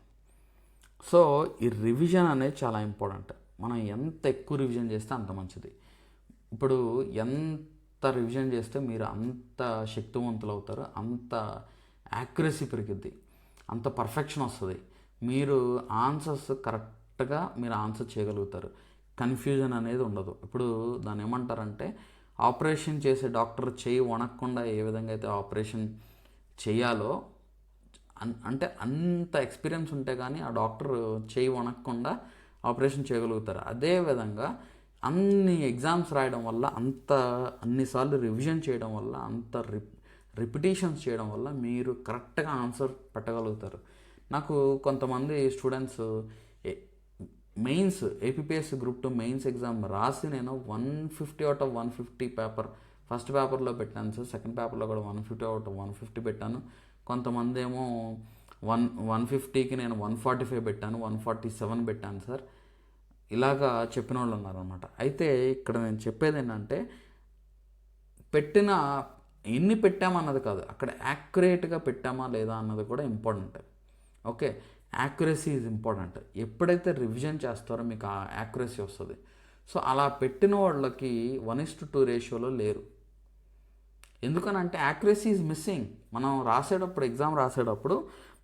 సో ఈ రివిజన్ అనేది చాలా ఇంపార్టెంట్. మనం ఎంత ఎక్కువ రివిజన్ చేస్తే అంత మంచిది. ఇప్పుడు ఎంత రివిజన్ చేస్తే మీరు అంత శక్తివంతులు అవుతారు, అంత యాక్యురసీ పెరిగిద్ది, అంత పర్ఫెక్షన్ వస్తుంది. మీరు ఆన్సర్స్ కరెక్ట్గా మీరు ఆన్సర్ చేయగలుగుతారు, కన్ఫ్యూజన్ అనేది ఉండదు. ఇప్పుడు దాన్ని ఏమంటారంటే, ఆపరేషన్ చేసే డాక్టర్ చేయి వణక్కుండా ఏ విధంగా అయితే ఆపరేషన్ చేయాలో, అంటే అంత ఎక్స్పీరియన్స్ ఉంటే కానీ ఆ డాక్టర్ చేయి వణక్కుండా ఆపరేషన్ చేయగలుగుతారు. అదేవిధంగా అన్ని ఎగ్జామ్స్ రాయడం వల్ల, అన్నిసార్లు రివిజన్ చేయడం వల్ల, రిపిటేషన్స్ చేయడం వల్ల మీరు కరెక్ట్గా ఆన్సర్ పెట్టగలుగుతారు. నాకు కొంతమంది students mains APPSC group 2 mains exam రాసి నేను 150 అవుట్ ఆఫ్ 150 పేపర్ ఫస్ట్ పేపర్లో పెట్టాను సార్, సెకండ్ పేపర్లో కూడా 150 అవుట్ ఆఫ్ 150 పెట్టాను. కొంతమంది ఏమో 150కి నేను 145 పెట్టాను, 147 పెట్టాను సార్. ఇలాగా చెప్పిన వాళ్ళు ఉన్నారనమాట. అయితే ఇక్కడ నేను చెప్పేది ఏంటంటే, పెట్టిన ఎన్ని పెట్టామన్నది కాదు, అక్కడ యాక్యురేట్గా పెట్టామా లేదా అన్నది కూడా important. Okay, accuracy is important. ఎప్పుడైతే రివిజన్ చేస్తారో మీకు ఆ యాక్యురసీ వస్తుంది. సో అలా పెట్టిన వాళ్ళకి 1:2 రేషియోలో లేరు. ఎందుకనంటే యాక్యురసీ ఈజ్ మిస్సింగ్. మనం రాసేటప్పుడు, ఎగ్జామ్ రాసేటప్పుడు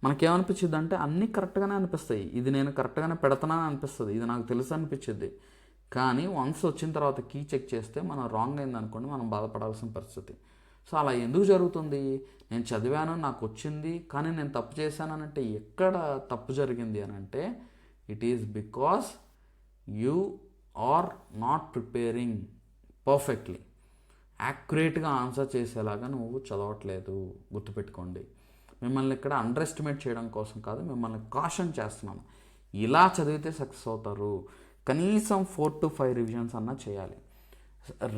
మనకేమనిపించింది అంటే అన్నీ కరెక్ట్గానే అనిపిస్తాయి, ఇది నేను కరెక్ట్గానే పెడతానని అనిపిస్తుంది, ఇది నాకు తెలుసు అనిపించింది. కానీ వన్స్ వచ్చిన తర్వాత కీ చెక్ చేస్తే మనం రాంగ్ అయింది అనుకోండి, మనం బాధపడాల్సిన పరిస్థితి. సో అలా ఎందుకు జరుగుతుంది? నేను చదివాను, నాకు వచ్చింది, కానీ నేను తప్పు చేశానంటే ఎక్కడ తప్పు జరిగింది అని అంటే, it is because you are not preparing perfectly. యాక్యురేట్గా ఆన్సర్ చేసేలాగా నువ్వు చదవట్లేదు. గుర్తుపెట్టుకోండి. మిమ్మల్ని ఇక్కడ అండర్ ఎస్టిమేట్ చేయడం కోసం కాదు, మిమ్మల్ని కాషన్ చేస్తున్నాను. ఇలా చదివితే సక్సెస్ అవుతారు. కనీసం 4 to 5 రివిజన్స్ అన్నా చేయాలి.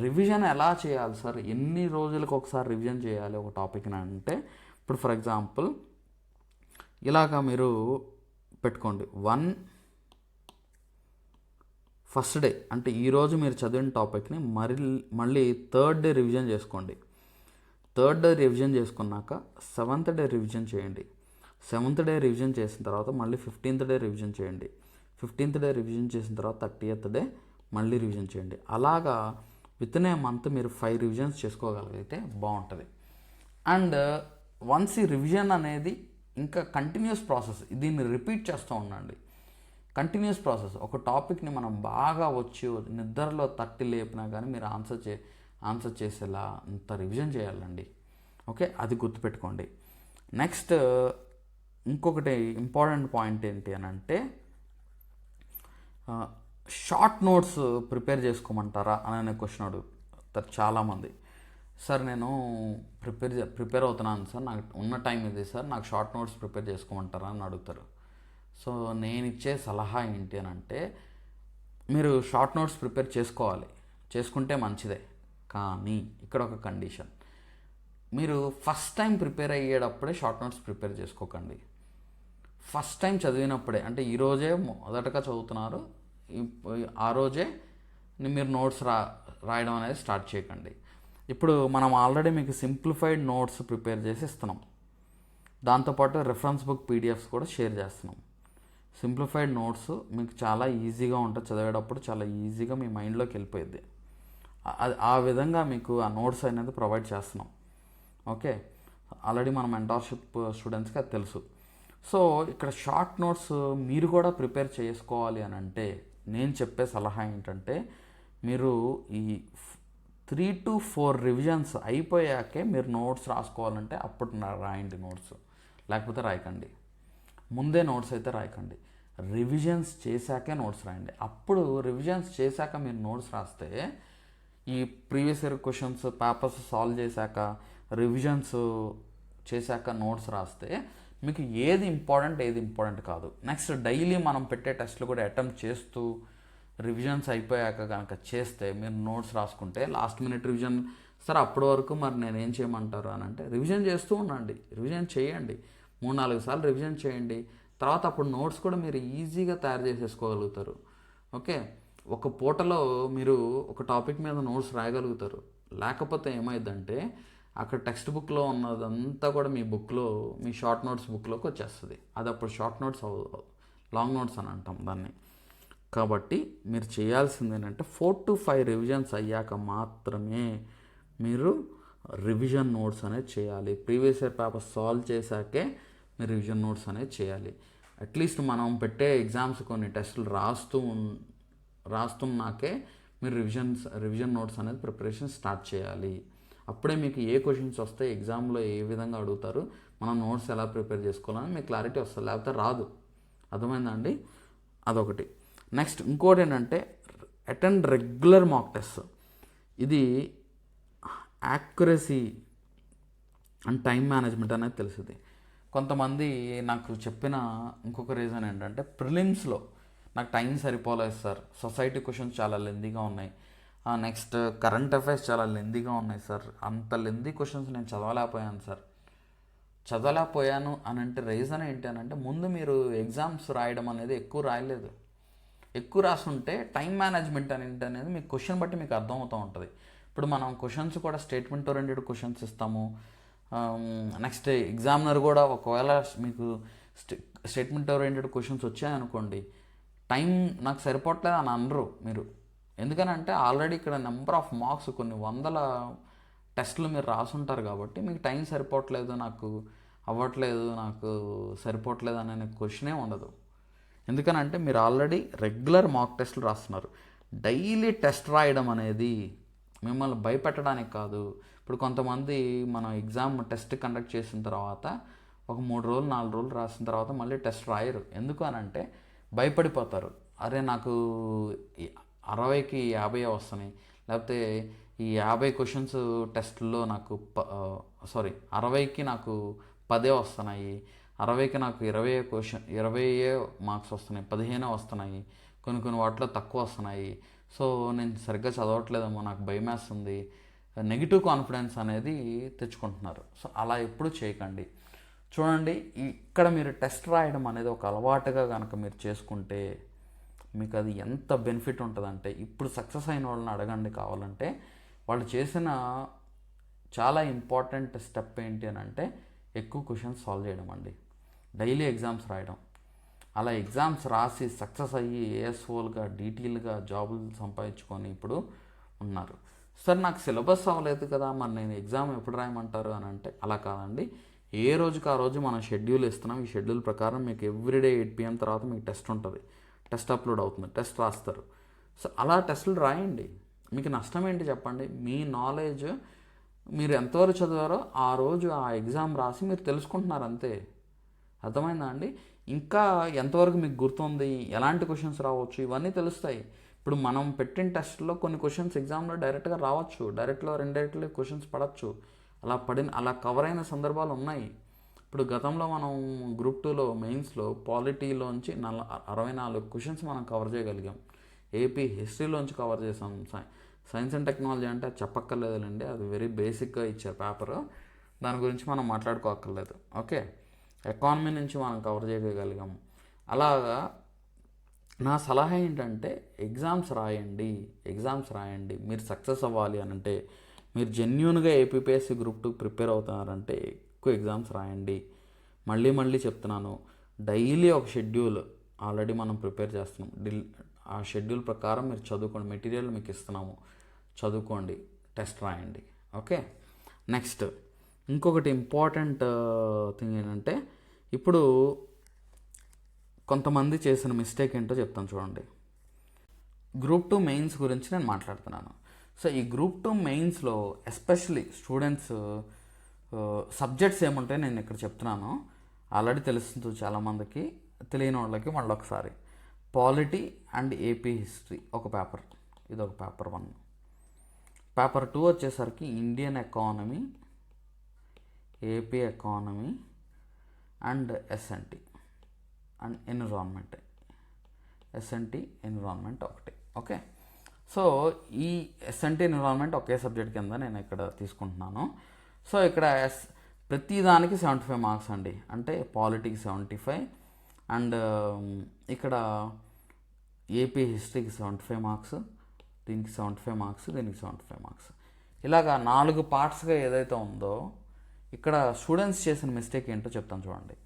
రివిజన్ ఎలా చేయాలి సార్? ఎన్ని రోజులకు ఒకసారి రివిజన్ చేయాలి ఒక టాపిక్ని అంటే, ఇప్పుడు ఫర్ ఎగ్జాంపుల్ ఇలాగా మీరు పెట్టుకోండి. ఫస్ట్ డే అంటే ఈరోజు మీరు చదివిన టాపిక్ని మళ్ళీ 3rd డే రివిజన్ చేసుకోండి. 3rd డే రివిజన్ చేసుకున్నాక 7th డే రివిజన్ చేయండి. 7th డే రివిజన్ చేసిన తర్వాత మళ్ళీ 15th డే రివిజన్ చేయండి. 15th డే రివిజన్ చేసిన తర్వాత 30th డే మళ్ళీ రివిజన్ చేయండి. అలాగా విత్ ఇన్ ఏ మంత్ మీరు 5 రివిజన్స్ చేసుకోగలిగితే బాగుంటుంది. అండ్ వన్స్ ఈ రివిజన్ అనేది ఇంకా కంటిన్యూస్ ప్రాసెస్, దీన్ని రిపీట్ చేస్తూ ఉండండి. Continuous process. ఒక టాపిక్ని మనం బాగా వచ్చి నిద్రలో తట్టి లేపినా కానీ మీరు ఆన్సర్ చేసేలా అంత రివిజన్ చేయాలండి. ఓకే, అది గుర్తుపెట్టుకోండి. నెక్స్ట్ ఇంకొకటి ఇంపార్టెంట్ పాయింట్ ఏంటి అని అంటే, షార్ట్ నోట్స్ ప్రిపేర్ చేసుకోమంటారా అనే క్వశ్చన్ అడుగుతారు చాలామంది. సార్ నేను ప్రిపేర్ అవుతున్నాను సార్, నాకు ఉన్న టైం ఇది సార్, నాకు షార్ట్ నోట్స్ ప్రిపేర్ చేసుకోమంటారా అని అడుగుతారు. సో నేను ఇచ్చే సలహా ఏంటి అని అంటే, మీరు షార్ట్ నోట్స్ ప్రిపేర్ చేసుకుంటే మంచిదే. కానీ ఇక్కడ ఒక కండిషన్, మీరు ఫస్ట్ టైం ప్రిపేర్ అయ్యేటప్పుడే షార్ట్ నోట్స్ ప్రిపేర్ చేసుకోకండి. ఫస్ట్ టైం చదివినప్పుడే, అంటే ఈరోజే మొదటగా చదువుతున్నారు, ఆ రోజే మీరు నోట్స్ రాయడం అనేది స్టార్ట్ చేయకండి. ఇప్పుడు మనం ఆల్రెడీ మీకు సింప్లిఫైడ్ నోట్స్ ప్రిపేర్ చేసి ఇస్తున్నాం. దాంతోపాటు రెఫరెన్స్ బుక్ పీడిఎఫ్స్ కూడా షేర్ చేస్తున్నాం. సింప్లిఫైడ్ నోట్స్ మీకు చాలా ఈజీగా ఉంటుంది, చదివేటప్పుడు చాలా ఈజీగా మీ మైండ్లోకి వెళ్ళిపోయింది. ఆ విధంగా మీకు ఆ నోట్స్ అనేది ప్రొవైడ్ చేస్తున్నాం. ఓకే, ఆల్రెడీ మన మెంటార్షిప్ స్టూడెంట్స్కి అది తెలుసు. సో ఇక్కడ షార్ట్ నోట్స్ మీరు కూడా ప్రిపేర్ చేసుకోవాలి అని అంటే, నేను చెప్పే సలహా ఏంటంటే, మీరు ఈ 3 to 4 రివిజన్స్ అయిపోయాకే మీరు నోట్స్ రాసుకోవాలంటే అప్పుడు రాయండి నోట్స్, లేకపోతే రాయకండి. ముందే నోట్స్ అయితే రాయకండి. రివిజన్స్ చేశాకే నోట్స్ రాయండి. అప్పుడు రివిజన్స్ చేశాక మీరు నోట్స్ రాస్తే, ఈ previous year questions papers solve చేశాక, రివిజన్స్ చేశాక నోట్స్ రాస్తే మీకు ఏది ఇంపార్టెంట్ కాదు. నెక్స్ట్ డైలీ మనం పెట్టే టెస్ట్లు కూడా అటెంప్ట్ చేస్తూ రివిజన్స్ అయిపోయాక కనుక చేస్తే, మీరు నోట్స్ రాసుకుంటే లాస్ట్ మినిట్ రివిజన్ సార్ అప్పటి వరకు మరి నేనేం చేయమంటారు అని అంటే, రివిజన్ చేస్తూ ఉండండి. రివిజన్ చేయండి, 3-4 సార్లు రివిజన్ చేయండి. తర్వాత అప్పుడు నోట్స్ కూడా మీరు ఈజీగా తయారు చేసేసుకోగలుగుతారు. ఓకే, ఒక పూటలో మీరు ఒక టాపిక్ మీద నోట్స్ రాయగలుగుతారు. లేకపోతే ఏమైందంటే, అక్కడ టెక్స్ట్ బుక్లో ఉన్నదంతా కూడా మీ బుక్లో, మీ షార్ట్ నోట్స్ బుక్లోకి వచ్చేస్తుంది. అది అప్పుడు షార్ట్ నోట్స్ లాంగ్ నోట్స్ అని అంటాం దాన్ని. కాబట్టి మీరు చేయాల్సింది ఏంటంటే, 4 to 5 రివిజన్స్ అయ్యాక మాత్రమే మీరు రివిజన్ నోట్స్ అనేది చేయాలి. ప్రీవియస్ ఇయర్ పేపర్ సాల్వ్ చేశాకే మీరు రివిజన్ నోట్స్ అనేది చేయాలి. అట్లీస్ట్ మనం పెట్టే ఎగ్జామ్స్ కొన్ని టెస్టులు రాస్తున్నాకే మీరు రివిజన్ నోట్స్ అనేది ప్రిపరేషన్ స్టార్ట్ చేయాలి. అప్పుడే మీకు ఏ క్వశ్చన్స్ వస్తాయి, ఎగ్జామ్లో ఏ విధంగా అడుగుతారు, మనం నోట్స్ ఎలా ప్రిపేర్ చేసుకోవాలని మీకు క్లారిటీ వస్తుంది, లేకపోతే రాదు. అర్థమైందా అండి? అదొకటి. నెక్స్ట్ ఇంకోటి ఏంటంటే, అటెండ్ రెగ్యులర్ మాక్ టెస్ట్. ఇది యాక్యురసీ అండ్ టైం మేనేజ్మెంట్ అనేది తెలిసింది. కొంతమంది నాకు చెప్పిన ఇంకొక రీజన్ ఏంటంటే, ప్రిలిమ్స్లో నాకు టైం సరిపోలేదు సార్, సొసైటీ క్వశ్చన్స్ చాలా లెందీగా ఉన్నాయి, నెక్స్ట్ కరెంట్ అఫైర్స్ చాలా లెందీగా ఉన్నాయి సార్, అంత లెందీ క్వశ్చన్స్ నేను చదవలేకపోయాను అని అంటే రీజన్ ఏంటి అని అంటే, ముందు మీరు ఎగ్జామ్స్ రాయడం అనేది ఎక్కువ రాయలేదు. ఎక్కువ రాసుంటే టైం మేనేజ్మెంట్ అనేది మీకు క్వశ్చన్ బట్టి మీకు అర్థమవుతూ ఉంటుంది. ఇప్పుడు మనం క్వశ్చన్స్ కూడా స్టేట్మెంట్ ఓరియంటెడ్ క్వశ్చన్స్ ఇస్తాము. నెక్స్ట్ ఎగ్జామినర్ కూడా ఒకవేళ మీకు స్టేట్మెంట్ ఓరియంటెడ్ క్వశ్చన్స్ వచ్చాయనుకోండి, టైం నాకు సరిపోవట్లేదు అని అనరు మీరు. ఎందుకనంటే ఆల్రెడీ ఇక్కడ నెంబర్ ఆఫ్ మార్క్స్, కొన్ని వందల టెస్టులు మీరు రాసుంటారు కాబట్టి మీకు టైం సరిపోవట్లేదు, నాకు అవ్వట్లేదు, నాకు సరిపోవట్లేదు అనే క్వశ్చనే ఉండదు. ఎందుకనంటే మీరు ఆల్రెడీ రెగ్యులర్ మాక్ టెస్టులు రాస్తున్నారు. డైలీ టెస్ట్ రాయడం అనేది మిమ్మల్ని భయపెట్టడానికి కాదు. ఇప్పుడు కొంతమంది మనం ఎగ్జామ్ టెస్ట్ కండక్ట్ చేసిన తర్వాత ఒక 3 రోజులు 4 రోజులు రాసిన తర్వాత మళ్ళీ టెస్ట్ రాయరు. ఎందుకు అని అంటే భయపడిపోతారు. అరే నాకు 60కి 50 వస్తున్నాయి, లేకపోతే ఈ 50 క్వశ్చన్స్ టెస్ట్లో నాకు 60కి నాకు 10 వస్తున్నాయి, 60కి నాకు 20 మార్క్స్ వస్తున్నాయి, 15 వస్తున్నాయి, కొన్ని వాటిలో తక్కువ వస్తున్నాయి, సో నేను సరిగ్గా చదవట్లేదేమో, నాకు భయం వేస్తుంది, నెగిటివ్ కాన్ఫిడెన్స్ అనేది తెచ్చుకుంటున్నారు. సో అలా ఎప్పుడు చేయకండి. చూడండి, ఇక్కడ మీరు టెస్ట్ రాయడం అనేది ఒక అలవాటుగా కనుక మీరు చేసుకుంటే మీకు అది ఎంత బెనిఫిట్ ఉంటుందంటే, ఇప్పుడు సక్సెస్ అయిన వాళ్ళని అడగండి కావాలంటే, వాళ్ళు చేసిన చాలా ఇంపార్టెంట్ స్టెప్ ఏంటి అని అంటే ఎక్కువ క్వశ్చన్స్ సాల్వ్ చేయడం అండి, డైలీ ఎగ్జామ్స్ రాయడం. అలా ఎగ్జామ్స్ రాసి సక్సెస్ అయ్యి ఏఎస్ఓలుగా డీటెయిల్గా జాబులు సంపాదించుకొని ఇప్పుడు ఉన్నారు. సార్ నాకు సిలబస్ అవ్వలేదు కదా, మరి నేను ఎగ్జామ్ ఎప్పుడు రాయమంటారు అని అంటే అలా కాదండి. ఏ రోజుకి ఆ రోజు మనం షెడ్యూల్ ఇస్తున్నాం. ఈ షెడ్యూల్ ప్రకారం మీకు ఎవ్రీడే 8 PM తర్వాత మీకు టెస్ట్ ఉంటుంది, టెస్ట్ అప్లోడ్ అవుతుంది, టెస్ట్ రాస్తారు. సో అలా టెస్టులు రాయండి. మీకు నష్టం ఏంటి చెప్పండి? మీ నాలెడ్జ్ మీరు ఎంతవరకు చదివారో ఆ రోజు ఆ ఎగ్జామ్ రాసి మీరు తెలుసుకుంటున్నారు అంతే. అర్థమైందా అండి? ఇంకా ఎంతవరకు మీకు గుర్తుంది, ఎలాంటి క్వశ్చన్స్ రావచ్చు, ఇవన్నీ తెలుస్తాయి. ఇప్పుడు మనం పెట్టిన టెస్ట్లో కొన్ని క్వశ్చన్స్ ఎగ్జామ్లో డైరెక్ట్గా రావచ్చు, డైరెక్ట్లో ఇండైరెక్ట్లీ క్వశ్చన్స్ పడవచ్చు. అలా కవర్ అయిన సందర్భాలు ఉన్నాయి. ఇప్పుడు గతంలో మనం గ్రూప్ 2లో మెయిన్స్లో పాలిటీలోంచి 64 క్వశ్చన్స్ మనం కవర్ చేయగలిగాం. ఏపీ హిస్టరీలోంచి కవర్ చేసాం. సైన్స్ అండ్ టెక్నాలజీ అంటే అది చెప్పక్కర్లేదులేండి, అది వెరీ బేసిక్గా ఇచ్చారు పేపర్, దాని గురించి మనం మాట్లాడుకోక్కర్లేదు. ఓకే, ఎకానమీ నుంచి మనం కవర్ చేయగలిగాము. అలాగా నా సలహా ఏంటంటే ఎగ్జామ్స్ రాయండి. మీరు సక్సెస్ అవ్వాలి అని అంటే, మీరు జెన్యూన్గా ఏపీపీఎస్సీ గ్రూప్ 2 ప్రిపేర్ అవుతున్నారంటే ఎక్కువ ఎగ్జామ్స్ రాయండి. మళ్ళీ చెప్తున్నాను, డైలీ ఒక షెడ్యూల్ ఆల్రెడీ మనం ప్రిపేర్ చేస్తున్నాం. ఆ షెడ్యూల్ ప్రకారం మీరు చదువుకోండి, మెటీరియల్ మీకు ఇస్తున్నాము, చదువుకోండి, టెస్ట్ రాయండి. ఓకే, నెక్స్ట్ ఇంకొకటి ఇంపార్టెంట్ థింగ్ ఏంటంటే, ఇప్పుడు కొంతమంది చేసిన మిస్టేక్ ఏంటో చెప్తాను చూడండి. గ్రూప్ 2 మెయిన్స్ గురించి నేను మాట్లాడుతున్నాను. సో ఈ గ్రూప్ 2 మెయిన్స్లో ఎస్పెషలీ స్టూడెంట్స్ సబ్జెక్ట్స్ ఏముంటాయి నేను ఇక్కడ చెప్తున్నాను. ఆల్రెడీ తెలుస్తుంది చాలామందికి, తెలియని వాళ్ళకి మళ్ళీ ఒకసారి. పాలిటీ అండ్ ఏపీ హిస్టరీ ఒక పేపర్, ఇది ఒక పేపర్ 1. పేపర్ 2 వచ్చేసరికి Indian economy, AP economy and SNT and environment. SNT environment ఒకటి. ఓకే, సో ఈ ఎస్ఎన్టీ ఎన్విరాన్మెంట్ ఒకే సబ్జెక్ట్ కింద నేను ఇక్కడ తీసుకుంటున్నాను. సో ఇక్కడ ప్రతి దానికి 75 మార్క్స్ అండి, అంటే పాలిటీకి 75 అండ్ ఇక్కడ ఏపీ హిస్టరీకి 75 మార్క్స్, దీనికి 75 మార్క్స్, దీనికి 75 మార్క్స్. ఇలాగా 4 పార్ట్స్గా ఏదైతే ఉందో, ఇక్కడ స్టూడెంట్స్ చేసిన మిస్టేక్ ఏంటో చెప్తాను చూడండి.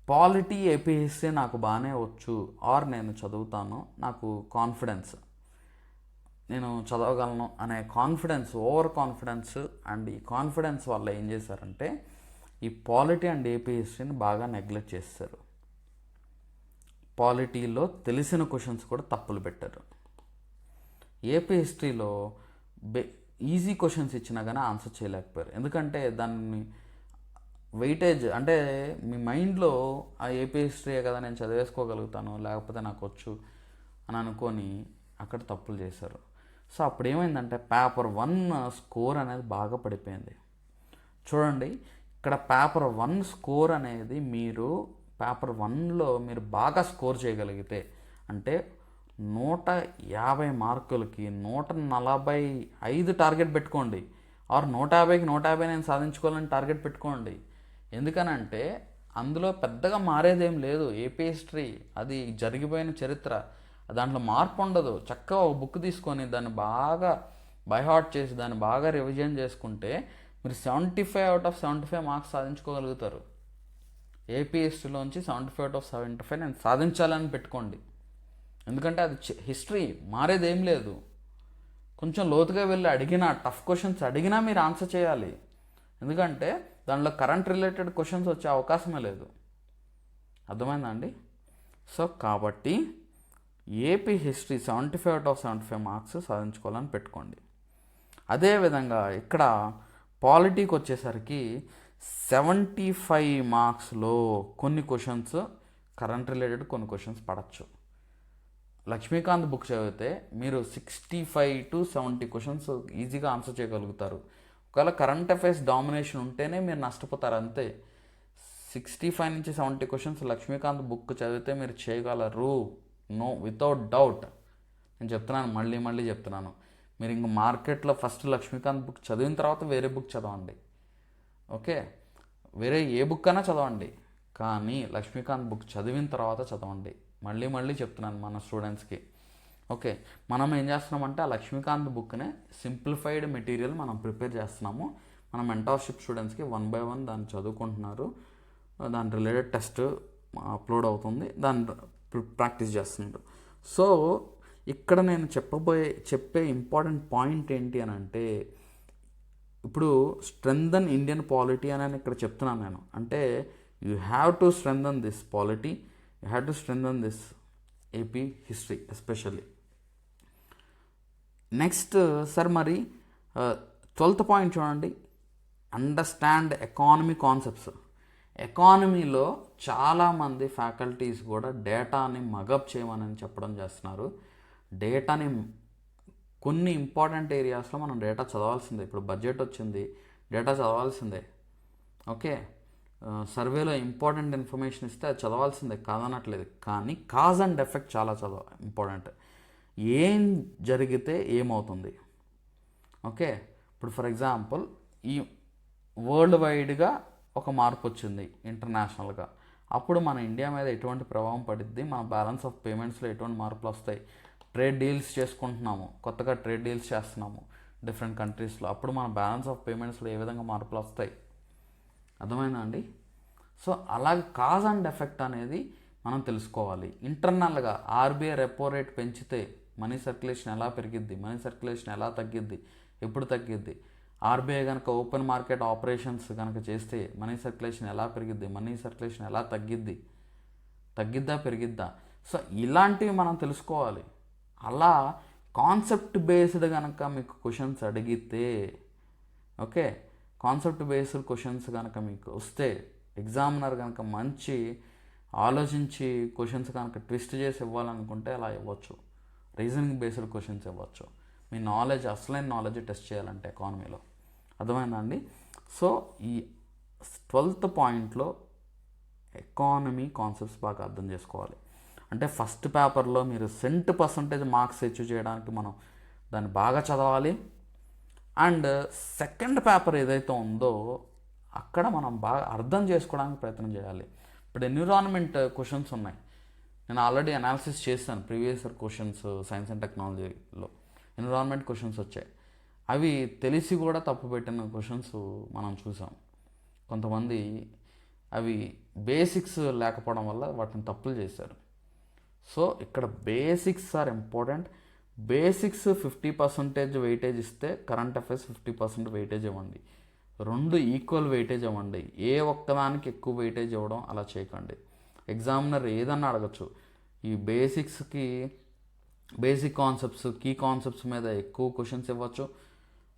పాలిటీ ఏపీ హిస్టరీ నాకు బాగానే వచ్చు, ఆర్ నేను చదువుతాను, నాకు కాన్ఫిడెన్స్, నేను చదవగలను అనే కాన్ఫిడెన్స్, ఓవర్ కాన్ఫిడెన్స్, అండ్ ఈ కాన్ఫిడెన్స్ వల్ల ఏం చేశారంటే ఈ పాలిటీ అండ్ ఏపీ హిస్టరీని బాగా నెగ్లెక్ట్ చేస్తారు. పాలిటీలో తెలిసిన క్వశ్చన్స్ కూడా తప్పులు పెట్టారు. ఏపీ హిస్టరీలో ఈజీ క్వశ్చన్స్ ఇచ్చినా కానీ ఆన్సర్ చేయలేకపోయారు. ఎందుకంటే దాన్ని వెయిటేజ్ అంటే మీ మైండ్లో ఆ ఏపీ హిస్టరీయే కదా నేను చదివేసుకోగలుగుతాను, లేకపోతే నాకు వచ్చు అని అనుకొని అక్కడ తప్పులు చేశారు. సో అప్పుడు ఏమైందంటే పేపర్ 1 స్కోర్ అనేది బాగా పడిపోయింది. చూడండి, ఇక్కడ పేపర్ 1 స్కోర్ అనేది మీరు పేపర్ 1లో మీరు బాగా స్కోర్ చేయగలిగితే, అంటే 150 మార్కులకి 145 టార్గెట్ పెట్టుకోండి, ఆర్ 150కి 150 నేను సాధించుకోవాలని టార్గెట్ పెట్టుకోండి. ఎందుకనంటే అందులో పెద్దగా మారేదేం లేదు. ఏపీ హిస్టరీ అది జరిగిపోయిన చరిత్ర, దాంట్లో మార్పు ఉండదు. చక్కగా ఒక బుక్ తీసుకొని దాన్ని బాగా బైహార్ట్ చేసి దాన్ని బాగా రివిజన్ చేసుకుంటే మీరు 75/75 మార్క్స్ సాధించుకోగలుగుతారు. ఏపీ హిస్టరీలోంచి 75/75 నేను సాధించాలని పెట్టుకోండి. ఎందుకంటే అది హిస్టరీ, మారేదేం లేదు. కొంచెం లోతుగా వెళ్ళి అడిగినా, టఫ్ క్వశ్చన్స్ అడిగినా మీరు ఆన్సర్ చేయాలి. ఎందుకంటే దానిలో కరెంట్ రిలేటెడ్ క్వశ్చన్స్ వచ్చే అవకాశమే లేదు. అర్థమైందా అండి? సో కాబట్టి ఏపీ హిస్టరీ 75/75 మార్క్స్ సాధించుకోవాలని పెట్టుకోండి. అదేవిధంగా ఇక్కడ పాలిటీకి వచ్చేసరికి 75 మార్క్స్లో కొన్ని క్వశ్చన్స్ కరెంట్ రిలేటెడ్, కొన్ని క్వశ్చన్స్ పడచ్చు. లక్ష్మీకాంత్ బుక్ చదివితే మీరు 65 to 70 క్వశ్చన్స్ ఈజీగా ఆన్సర్ చేయగలుగుతారు. ఒకవేళ కరెంట్ అఫైర్స్ డామినేషన్ ఉంటేనే మీరు నష్టపోతారు అంతే. 65 నుంచి 70 క్వశ్చన్స్ లక్ష్మీకాంత్ బుక్ చదివితే మీరు చేయగలరు, నో వితౌట్ డౌట్. నేను చెప్తున్నాను, మళ్ళీ మళ్ళీ చెప్తున్నాను. మీరు ఇంక మార్కెట్లో ఫస్ట్ లక్ష్మీకాంత్ బుక్ చదివిన తర్వాత వేరే బుక్ చదవండి. ఓకే, వేరే ఏ బుక్ అయినా చదవండి, కానీ లక్ష్మీకాంత్ బుక్ చదివిన తర్వాత చదవండి. మళ్ళీ మళ్ళీ చెప్తున్నాను మన స్టూడెంట్స్కి. ఓకే, మనం ఏం చేస్తున్నామంటే ఆ లక్ష్మీకాంత్ బుక్నే సింప్లిఫైడ్ మెటీరియల్ మనం ప్రిపేర్ చేస్తున్నాము. మన మెంటర్షిప్ స్టూడెంట్స్కి 1 by 1 దాన్ని చదువుకుంటున్నారు. దాని రిలేటెడ్ టెస్ట్ అప్లోడ్ అవుతుంది, దాన్ని ప్రాక్టీస్ చేస్తున్నారు. సో ఇక్కడ నేను చెప్పే ఇంపార్టెంట్ పాయింట్ ఏంటి అని అంటే, ఇప్పుడు స్ట్రెంథన్ ఇండియన్ పాలిటీ అని ఇక్కడ చెప్తున్నాను నేను. అంటే you have to strengthen this polity, you have to strengthen this AP history especially. Next sir మరి 12th పాయింట్ చూడండి, అండర్స్టాండ్ ఎకానమీ కాన్సెప్ట్స్. ఎకానమీలో చాలామంది ఫ్యాకల్టీస్ కూడా డేటాని మగప్ చేయమని చెప్పడం చేస్తున్నారు. డేటాని కొన్ని ఇంపార్టెంట్ ఏరియాస్లో మనం డేటా చదవాల్సిందే. ఇప్పుడు బడ్జెట్ వచ్చింది, డేటా చదవాల్సిందే. ఓకే, సర్వేలో ఇంపార్టెంట్ ఇన్ఫర్మేషన్ ఇస్తే అది చదవాల్సిందే, కాదనట్లేదు. కానీ కాజ్ అండ్ ఎఫెక్ట్ చాలా ఇంపార్టెంట్. ఏం జరిగితే ఏమవుతుంది. ఓకే, ఇప్పుడు ఫర్ ఎగ్జాంపుల్ ఈ వరల్డ్ వైడ్గా ఒక మార్పు వచ్చింది ఇంటర్నేషనల్గా, అప్పుడు మన ఇండియా మీద ఎటువంటి ప్రభావం పడుద్ది, మన బ్యాలెన్స్ ఆఫ్ పేమెంట్స్లో ఎటువంటి మార్పులు వస్తాయి. ట్రేడ్ డీల్స్ చేసుకుంటున్నాము, కొత్తగా ట్రేడ్ డీల్స్ చేస్తున్నాము డిఫరెంట్ కంట్రీస్లో, అప్పుడు మన బ్యాలెన్స్ ఆఫ్ పేమెంట్స్లో ఏ విధంగా మార్పులు వస్తాయి. అర్థమైందా అండి? సో అలాగే కాజ్ అండ్ ఎఫెక్ట్ అనేది మనం తెలుసుకోవాలి. ఇంటర్నల్గా ఆర్బీఐ రెపో రేట్ పెంచితే మనీ సర్క్యులేషన్ ఎలా పెరిగిద్ది, మనీ సర్క్యులేషన్ ఎలా తగ్గిద్ది, ఎప్పుడు తగ్గిద్ది. ఆర్బీఐ కనుక ఓపెన్ మార్కెట్ ఆపరేషన్స్ కనుక చేస్తే మనీ సర్క్యులేషన్ ఎలా పెరిగిద్ది, మనీ సర్క్యులేషన్ ఎలా తగ్గిద్దా పెరిగిద్దా. సో ఇలాంటివి మనం తెలుసుకోవాలి. అలా కాన్సెప్ట్ బేస్డ్ కనుక మీకు క్వశ్చన్స్ అడిగితే, ఓకే, కాన్సెప్ట్ బేస్డ్ క్వశ్చన్స్ కనుక మీకు వస్తే, ఎగ్జామినర్ కనుక మంచి ఆలోచించి క్వశ్చన్స్ కనుక ట్విస్ట్ చేసి ఇవ్వాలనుకుంటే అలా ఇవ్వచ్చు. రీజనింగ్ బేస్డ్ క్వశ్చన్స్ ఇవ్వచ్చు. మీ నాలెడ్జ్, అసలైన నాలెడ్జ్ టెస్ట్ చేయాలంటే ఎకానమీలో. అర్థమైందా అండి? సో ఈ 12th పాయింట్లో ఎకానమీ కాన్సెప్ట్స్ బాగా అర్థం చేసుకోవాలి. అంటే ఫస్ట్ పేపర్లో మీరు % మార్క్స్ అచీవ్ చేయడానికి మనం దాన్ని బాగా చదవాలి. అండ్ సెకండ్ పేపర్ ఏదైతే ఉందో అక్కడ మనం బాగా అర్థం చేసుకోవడానికి ప్రయత్నం చేయాలి. ఇప్పుడు ఎన్విరాన్మెంట్ క్వశ్చన్స్ ఉన్నాయి, నేను ఆల్రెడీ అనాలిసిస్ చేశాను. Previous year questions science and టెక్నాలజీలో ఎన్విరాన్మెంట్ క్వశ్చన్స్ వచ్చాయి. అవి తెలిసి కూడా తప్పు పెట్టిన క్వశ్చన్స్ మనం చూసాం. కొంతమంది అవి బేసిక్స్ లేకపోవడం వల్ల వాటిని తప్పులు చేశారు. సో ఇక్కడ basics are important. Basics 50% weightage ఇస్తే కరెంట్ అఫైర్స్ 50% వెయిటేజ్ ఇవ్వండి. 2 ఈక్వల్ వెయిటేజ్ ఇవ్వండి. ఏ ఒక్కదానికి ఎక్కువ వెయిటేజ్ ఇవ్వడం అలా చేయకండి. ఎగ్జామినర్ ఏదన్నా అడగచ్చు. ఈ బేసిక్స్కి, బేసిక్ కాన్సెప్ట్స్, కీ కాన్సెప్ట్స్ మీద ఎక్కువ క్వశ్చన్స్ ఇవ్వచ్చు,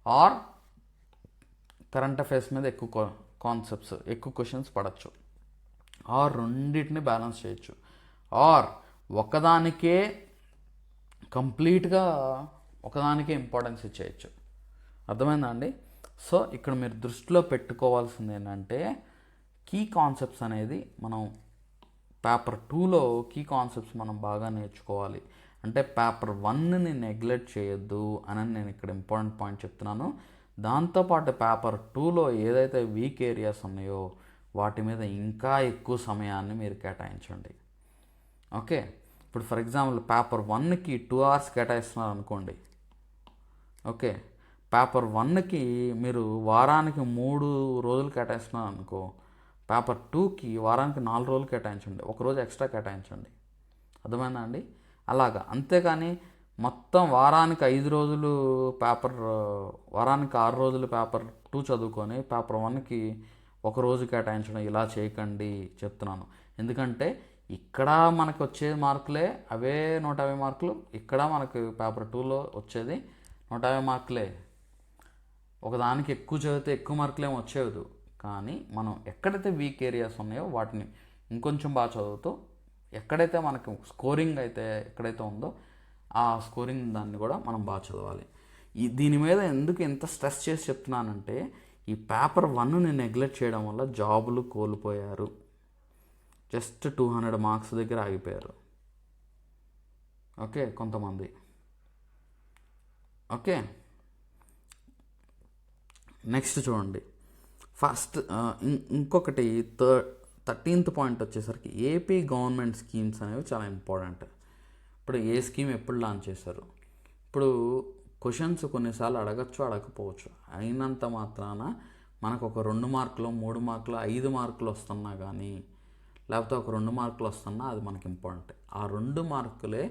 ఆర్ కరెంట్ అఫైర్స్ మీద ఎక్కువ కాన్సెప్ట్స్, ఎక్కువ క్వశ్చన్స్ పడవచ్చు, ఆర్ రెండింటిని బ్యాలెన్స్ చేయొచ్చు, ఆర్ ఒకదానికే కంప్లీట్గా ఒకదానికే ఇంపార్టెన్స్ ఇచ్చేయచ్చు. అర్థమైందా అండి? సో ఇక్కడ మీరు దృష్టిలో పెట్టుకోవాల్సింది ఏంటంటే కీ కాన్సెప్ట్స్ అనేది మనం పేపర్ 2లో కీ కాన్సెప్ట్స్ మనం బాగా నేర్చుకోవాలి. అంటే పేపర్ 1ని నెగ్లెక్ట్ చేయొద్దు అని నేను ఇక్కడ ఇంపార్టెంట్ పాయింట్ చెప్తున్నాను. దాంతోపాటు పేపర్ 2లో ఏదైతే వీక్ ఏరియాస్ ఉన్నాయో వాటి మీద ఇంకా ఎక్కువ సమయాన్ని మీరు కేటాయించండి. ఓకే, ఇప్పుడు ఫర్ ఎగ్జాంపుల్ పేపర్ 1కి 2 hours కేటాయిస్తున్నారు అనుకోండి. ఓకే, పేపర్ 1కి మీరు వారానికి 3 రోజులు కేటాయిస్తున్నారు అనుకో, పేపర్ 2కి వారానికి 4 రోజులు కేటాయించండి, ఒకరోజు ఎక్స్ట్రా కేటాయించండి. అర్థమైందా అండి? అలాగా. అంతేకాని మొత్తం వారానికి 5 రోజులు వారానికి 6 రోజులు పేపర్ 2 చదువుకొని పేపర్ 1కి ఒక రోజు కేటాయించడం ఇలా చేయకండి చెప్తున్నాను. ఎందుకంటే ఇక్కడ మనకు వచ్చే మార్కులే అవే 150 మార్కులు, ఇక్కడ మనకు పేపర్ 2లో వచ్చేది 150 మార్కులే. ఒకదానికి ఎక్కువ చదివితే ఎక్కువ మార్కులు ఏమి వచ్చేది, కానీ మనం ఎక్కడైతే వీక్ ఏరియాస్ ఉన్నాయో వాటిని ఇంకొంచెం బాగా చదువుతూ ఎక్కడైతే మనకు స్కోరింగ్ అయితే ఎక్కడైతే ఉందో ఆ స్కోరింగ్ దాన్ని కూడా మనం బాగా చదవాలి. దీని మీద ఎందుకు ఎంత స్ట్రెస్ చేసి చెప్తున్నానంటే ఈ పేపర్ 1ని నెగ్లెక్ట్ చేయడం వల్ల జాబులు కోల్పోయారు, జస్ట్ 200 మార్క్స్ దగ్గర ఆగిపోయారు. ఓకే, కొంతమంది. ఓకే, నెక్స్ట్ చూడండి. ఫస్ట్ ఇంకొకటి 13th పాయింట్ వచ్చేసరికి ఏపీ గవర్నమెంట్ స్కీమ్స్ అనేవి చాలా ఇంపార్టెంట్. ఇప్పుడు ఏ స్కీమ్ ఎప్పుడు లాంచ్ చేశారు, ఇప్పుడు క్వశ్చన్స్ కొన్నిసార్లు అడగచ్చు అడగకపోవచ్చు, అయినంత మాత్రాన మనకు ఒక 2 మార్కులు 3 మార్కులు 5 మార్కులు వస్తున్నా కానీ లేకపోతే ఒక 2 మార్కులు వస్తున్నా అది మనకి ఇంపార్టెంట్. ఆ 2 మార్కులే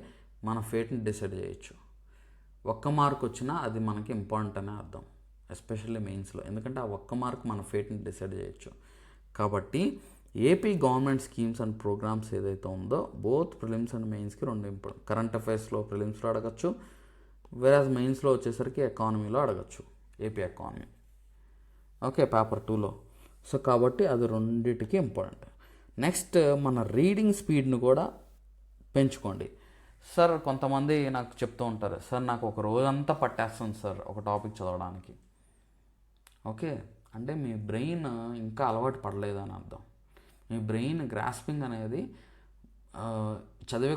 మన ఫేట్ని డిసైడ్ చేయొచ్చు. 1 మార్క్ వచ్చినా అది మనకి ఇంపార్టెంట్ అనే అర్థం, ఎస్పెషల్లీ మెయిన్స్లో. ఎందుకంటే ఆ 1 మార్క్ మన ఫేట్ని డిసైడ్ చేయొచ్చు. కాబట్టి AP government schemes and programmes ఏదైతే ఉందో బోత్ ప్రిలిమ్స్ అండ్ మెయిన్స్కి 2 ఇంపార్టెంట్. కరెంట్ అఫైర్స్లో ప్రిలిమ్స్లో అడగచ్చు, వేరాజ్ మెయిన్స్లో వచ్చేసరికి ఎకానమీలో అడగచ్చు, ఏపీ ఎకానమీ. ఓకే, పేపర్ 2లో. సో కాబట్టి అది రెండింటికి ఇంపార్టెంట్. నెక్స్ట్ మన రీడింగ్ స్పీడ్ని కూడా పెంచుకోండి. సార్ కొంతమంది నాకు చెప్తూ ఉంటారు, సార్ నాకు ఒక రోజంతా పట్టేస్తుంది సార్ ఒక టాపిక్ చదవడానికి. ఓకే, అంటే మీ బ్రెయిన్ ఇంకా అలవాటు పడలేదని అర్థం. మీ బ్రెయిన్ గ్రాస్పింగ్ అనేది చదివే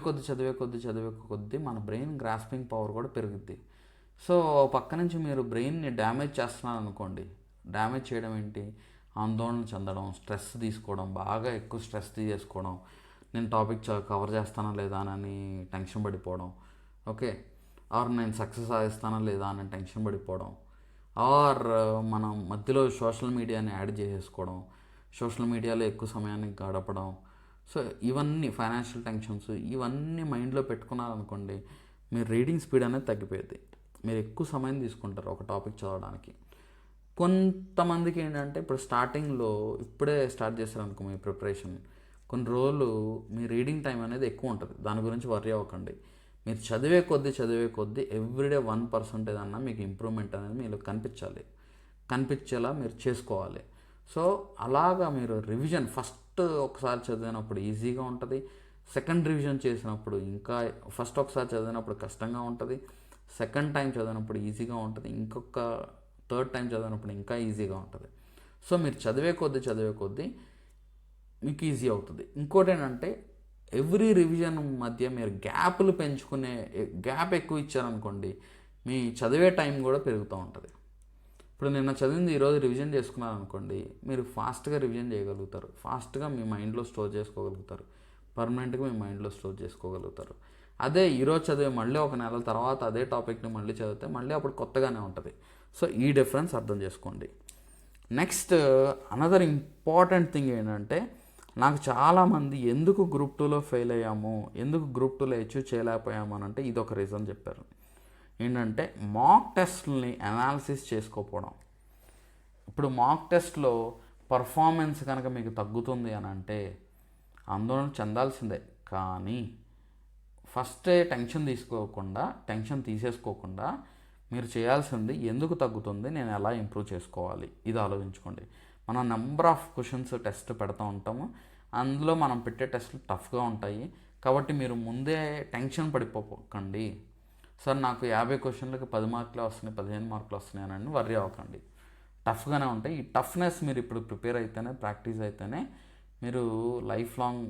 కొద్దీ మన బ్రెయిన్ గ్రాస్పింగ్ పవర్ కూడా పెరుగుద్ది. సో పక్క నుంచి మీరు బ్రెయిన్ని డ్యామేజ్ చేస్తున్నారు అనుకోండి. డ్యామేజ్ చేయడం ఏంటి? ఆందోళన చెందడం, స్ట్రెస్ తీసుకోవడం, బాగా ఎక్కువ స్ట్రెస్ తీసేసుకోవడం, నేను టాపిక్ కవర్ చేస్తానా లేదా అని టెన్షన్ పడిపోవడం. ఓకే, ఆర్ నేను సక్సెస్ సాధిస్తానా లేదా అని టెన్షన్ పడిపోవడం, ఆర్ మనం మధ్యలో సోషల్ మీడియాని యాడ్ చేసేసుకోవడం, సోషల్ మీడియాలో ఎక్కువ సమయాన్ని గడపడం. సో ఇవన్నీ ఫైనాన్షియల్ టెన్షన్స్ ఇవన్నీ మైండ్లో పెట్టుకున్నారనుకోండి, మీరు రీడింగ్ స్పీడ్ అనేది తగ్గిపోయింది. మీరు ఎక్కువ సమయం తీసుకుంటారు ఒక టాపిక్ చదవడానికి. కొంతమందికి ఏంటంటే ఇప్పుడు స్టార్టింగ్లో ఇప్పుడే స్టార్ట్ చేశారనుకో మీ ప్రిపరేషన్, కొన్ని రోజులు మీ రీడింగ్ టైం అనేది ఎక్కువ ఉంటుంది. దాని గురించి వర్రీ అవ్వకండి. మీరు చదివే కొద్దీ ఎవ్రీడే 1% ఏదన్నా మీకు ఇంప్రూవ్మెంట్ అనేది మీలో కనిపించేలా మీరు చేసుకోవాలి. సో అలాగా మీరు రివిజన్ ఫస్ట్ ఒకసారి చదివినప్పుడు ఈజీగా ఉంటుంది, సెకండ్ రివిజన్ చేసినప్పుడు ఇంకా ఫస్ట్ ఒకసారి చదివినప్పుడు కష్టంగా ఉంటుంది, సెకండ్ టైం చదివినప్పుడు ఈజీగా ఉంటుంది, ఇంకొక థర్డ్ టైం చదివినప్పుడు ఇంకా ఈజీగా ఉంటుంది. సో మీరు చదివే కొద్దీ మీకు ఈజీ అవుతుంది. ఇంకోటి ఏంటంటే ఎవ్రీ రివిజన్ మధ్య మీరు గ్యాప్ ఎక్కువ ఇచ్చారనుకోండి, మీ చదివే టైం కూడా పెరుగుతూ ఉంటుంది. ఇప్పుడు నిన్న చదివింది ఈరోజు రివిజన్ చేసుకున్నారనుకోండి, మీరు ఫాస్ట్గా రివిజన్ చేయగలుగుతారు, ఫాస్ట్గా మీ మైండ్లో స్టోర్ చేసుకోగలుగుతారు, పర్మనెంట్గా మీ మైండ్లో స్టోర్ చేసుకోగలుగుతారు. అదే ఈరోజు చదివి మళ్ళీ ఒక నెల తర్వాత అదే టాపిక్ని మళ్ళీ చదివితే మళ్ళీ అప్పుడు కొత్తగానే ఉంటుంది. సో ఈ డిఫరెన్స్ అర్థం చేసుకోండి. నెక్స్ట్ అనదర్ ఇంపార్టెంట్ థింగ్ ఏంటంటే, నాకు చాలామంది ఎందుకు గ్రూప్ 2లో ఫెయిల్ అయ్యాము, ఎందుకు గ్రూప్ 2లో అచీవ్ చేయలేకపోయాము అని అంటే ఇదొక రీజన్ చెప్పారు. ఏంటంటే మాక్ టెస్ట్ని అనాలిసిస్ చేసుకోకపోవడం. ఇప్పుడు మాక్ టెస్ట్లో పర్ఫార్మెన్స్ కనుక మీకు తగ్గుతుంది అని అంటే ఆందోళన చెందాల్సిందే, కానీ ఫస్ట్ టెన్షన్ తీసేసుకోకుండా మీరు చేయాల్సింది ఎందుకు తగ్గుతుంది, నేను ఎలా ఇంప్రూవ్ చేసుకోవాలి, ఇది ఆలోచించుకోండి. మనం నెంబర్ ఆఫ్ క్వశ్చన్స్ టెస్ట్ పెడతా ఉంటాము, అందులో మనం పెట్టే టెస్టులు టఫ్గా ఉంటాయి. కాబట్టి మీరు ముందే టెన్షన్ పడిపోకండి. సార్ నాకు 50 క్వశ్చన్లకి 10 మార్కులు వస్తున్నాయి, 15 మార్కులు వస్తున్నాయి అని వర్రీ అవ్వకండి. టఫ్గానే ఉంటాయి. ఈ టఫ్నెస్ మీరు ఇప్పుడు ప్రిపేర్ అయితేనే, ప్రాక్టీస్ అయితేనే మీరు life long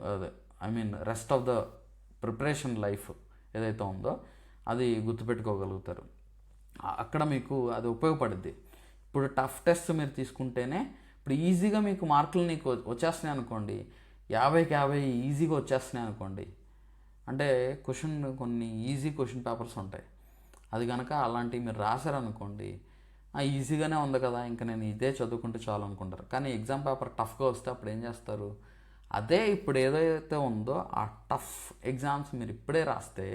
rest of the preparation life ఏదైతే ఉందో అది గుర్తుపెట్టుకోగలుగుతారు. అక్కడ మీకు అది ఉపయోగపడుద్ది. ఇప్పుడు టఫ్ టెస్ట్ మీరు తీసుకుంటేనే ఇప్పుడు ఈజీగా మీకు మార్కులు నీకు వచ్చేస్తున్నాయి అనుకోండి, 50కి 50 ఈజీగా వచ్చేస్తున్నాయి అనుకోండి, అంటే కొన్ని ఈజీ క్వశ్చన్ పేపర్స్ ఉంటాయి. అది కనుక అలాంటివి మీరు రాశారనుకోండి, ఈజీగానే ఉంది కదా ఇంకా నేను ఇదే చదువుకుంటే చాలు అనుకుంటారు. కానీ ఎగ్జామ్ పేపర్ టఫ్గా వస్తే అప్పుడు ఏం చేస్తారు, అదే ఇప్పుడు ఏదైతే ఉందో ఆ టఫ్ ఎగ్జామ్స్ మీరు ఇప్పుడే రాస్తే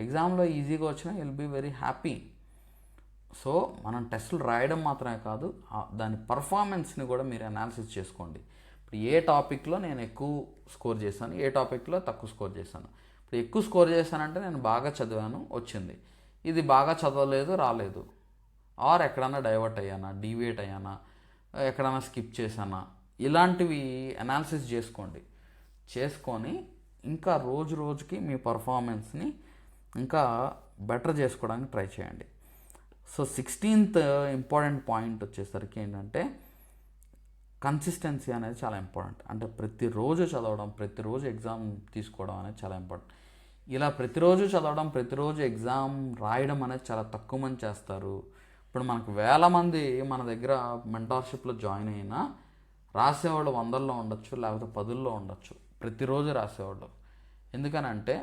ఎగ్జామ్లో ఈజీగా వచ్చినా will be very happy. So మనం టెస్టులు రాయడం మాత్రమే కాదు, దాని పర్ఫార్మెన్స్ని కూడా మీరు అనాలిసిస్ చేసుకోండి. ఇప్పుడు ఏ టాపిక్లో నేను ఎక్కువ స్కోర్ చేశాను, ఏ టాపిక్లో తక్కువ స్కోర్ చేశాను. ఇప్పుడు ఎక్కువ స్కోర్ చేశానంటే నేను బాగా చదివాను వచ్చింది, ఇది బాగా చదవలేదు రాలేదు, ఆర్ ఎక్కడన్నా డైవర్ట్ అయ్యానా, డీవియేట్ అయ్యానా, ఎక్కడన్నా స్కిప్ చేశానా, ఇలాంటివి అనాలిసిస్ చేసుకొని ఇంకా రోజు రోజుకి మీ పర్ఫార్మెన్స్ని ఇంకా బెటర్ చేసుకోవడానికి ట్రై చేయండి. సో 16th ఇంపార్టెంట్ పాయింట్ వచ్చేసరికి ఏంటంటే కన్సిస్టెన్సీ అనేది చాలా ఇంపార్టెంట్. అంటే ప్రతిరోజు చదవడం, ప్రతిరోజు ఎగ్జామ్ తీసుకోవడం అనేది చాలా ఇంపార్టెంట్. ఇలా ప్రతిరోజు చదవడం, ప్రతిరోజు ఎగ్జామ్ రాయడం అనేది చాలా తక్కువ మంది చేస్తారు. ఇప్పుడు మనకు వేల మంది మన దగ్గర మెంటార్షిప్లో జాయిన్ అయినా రాసేవాళ్ళు 100లో ఉండొచ్చు, లేకపోతే 10లో ఉండొచ్చు, ప్రతిరోజు రాసేవాళ్ళు. ఎందుకనంటే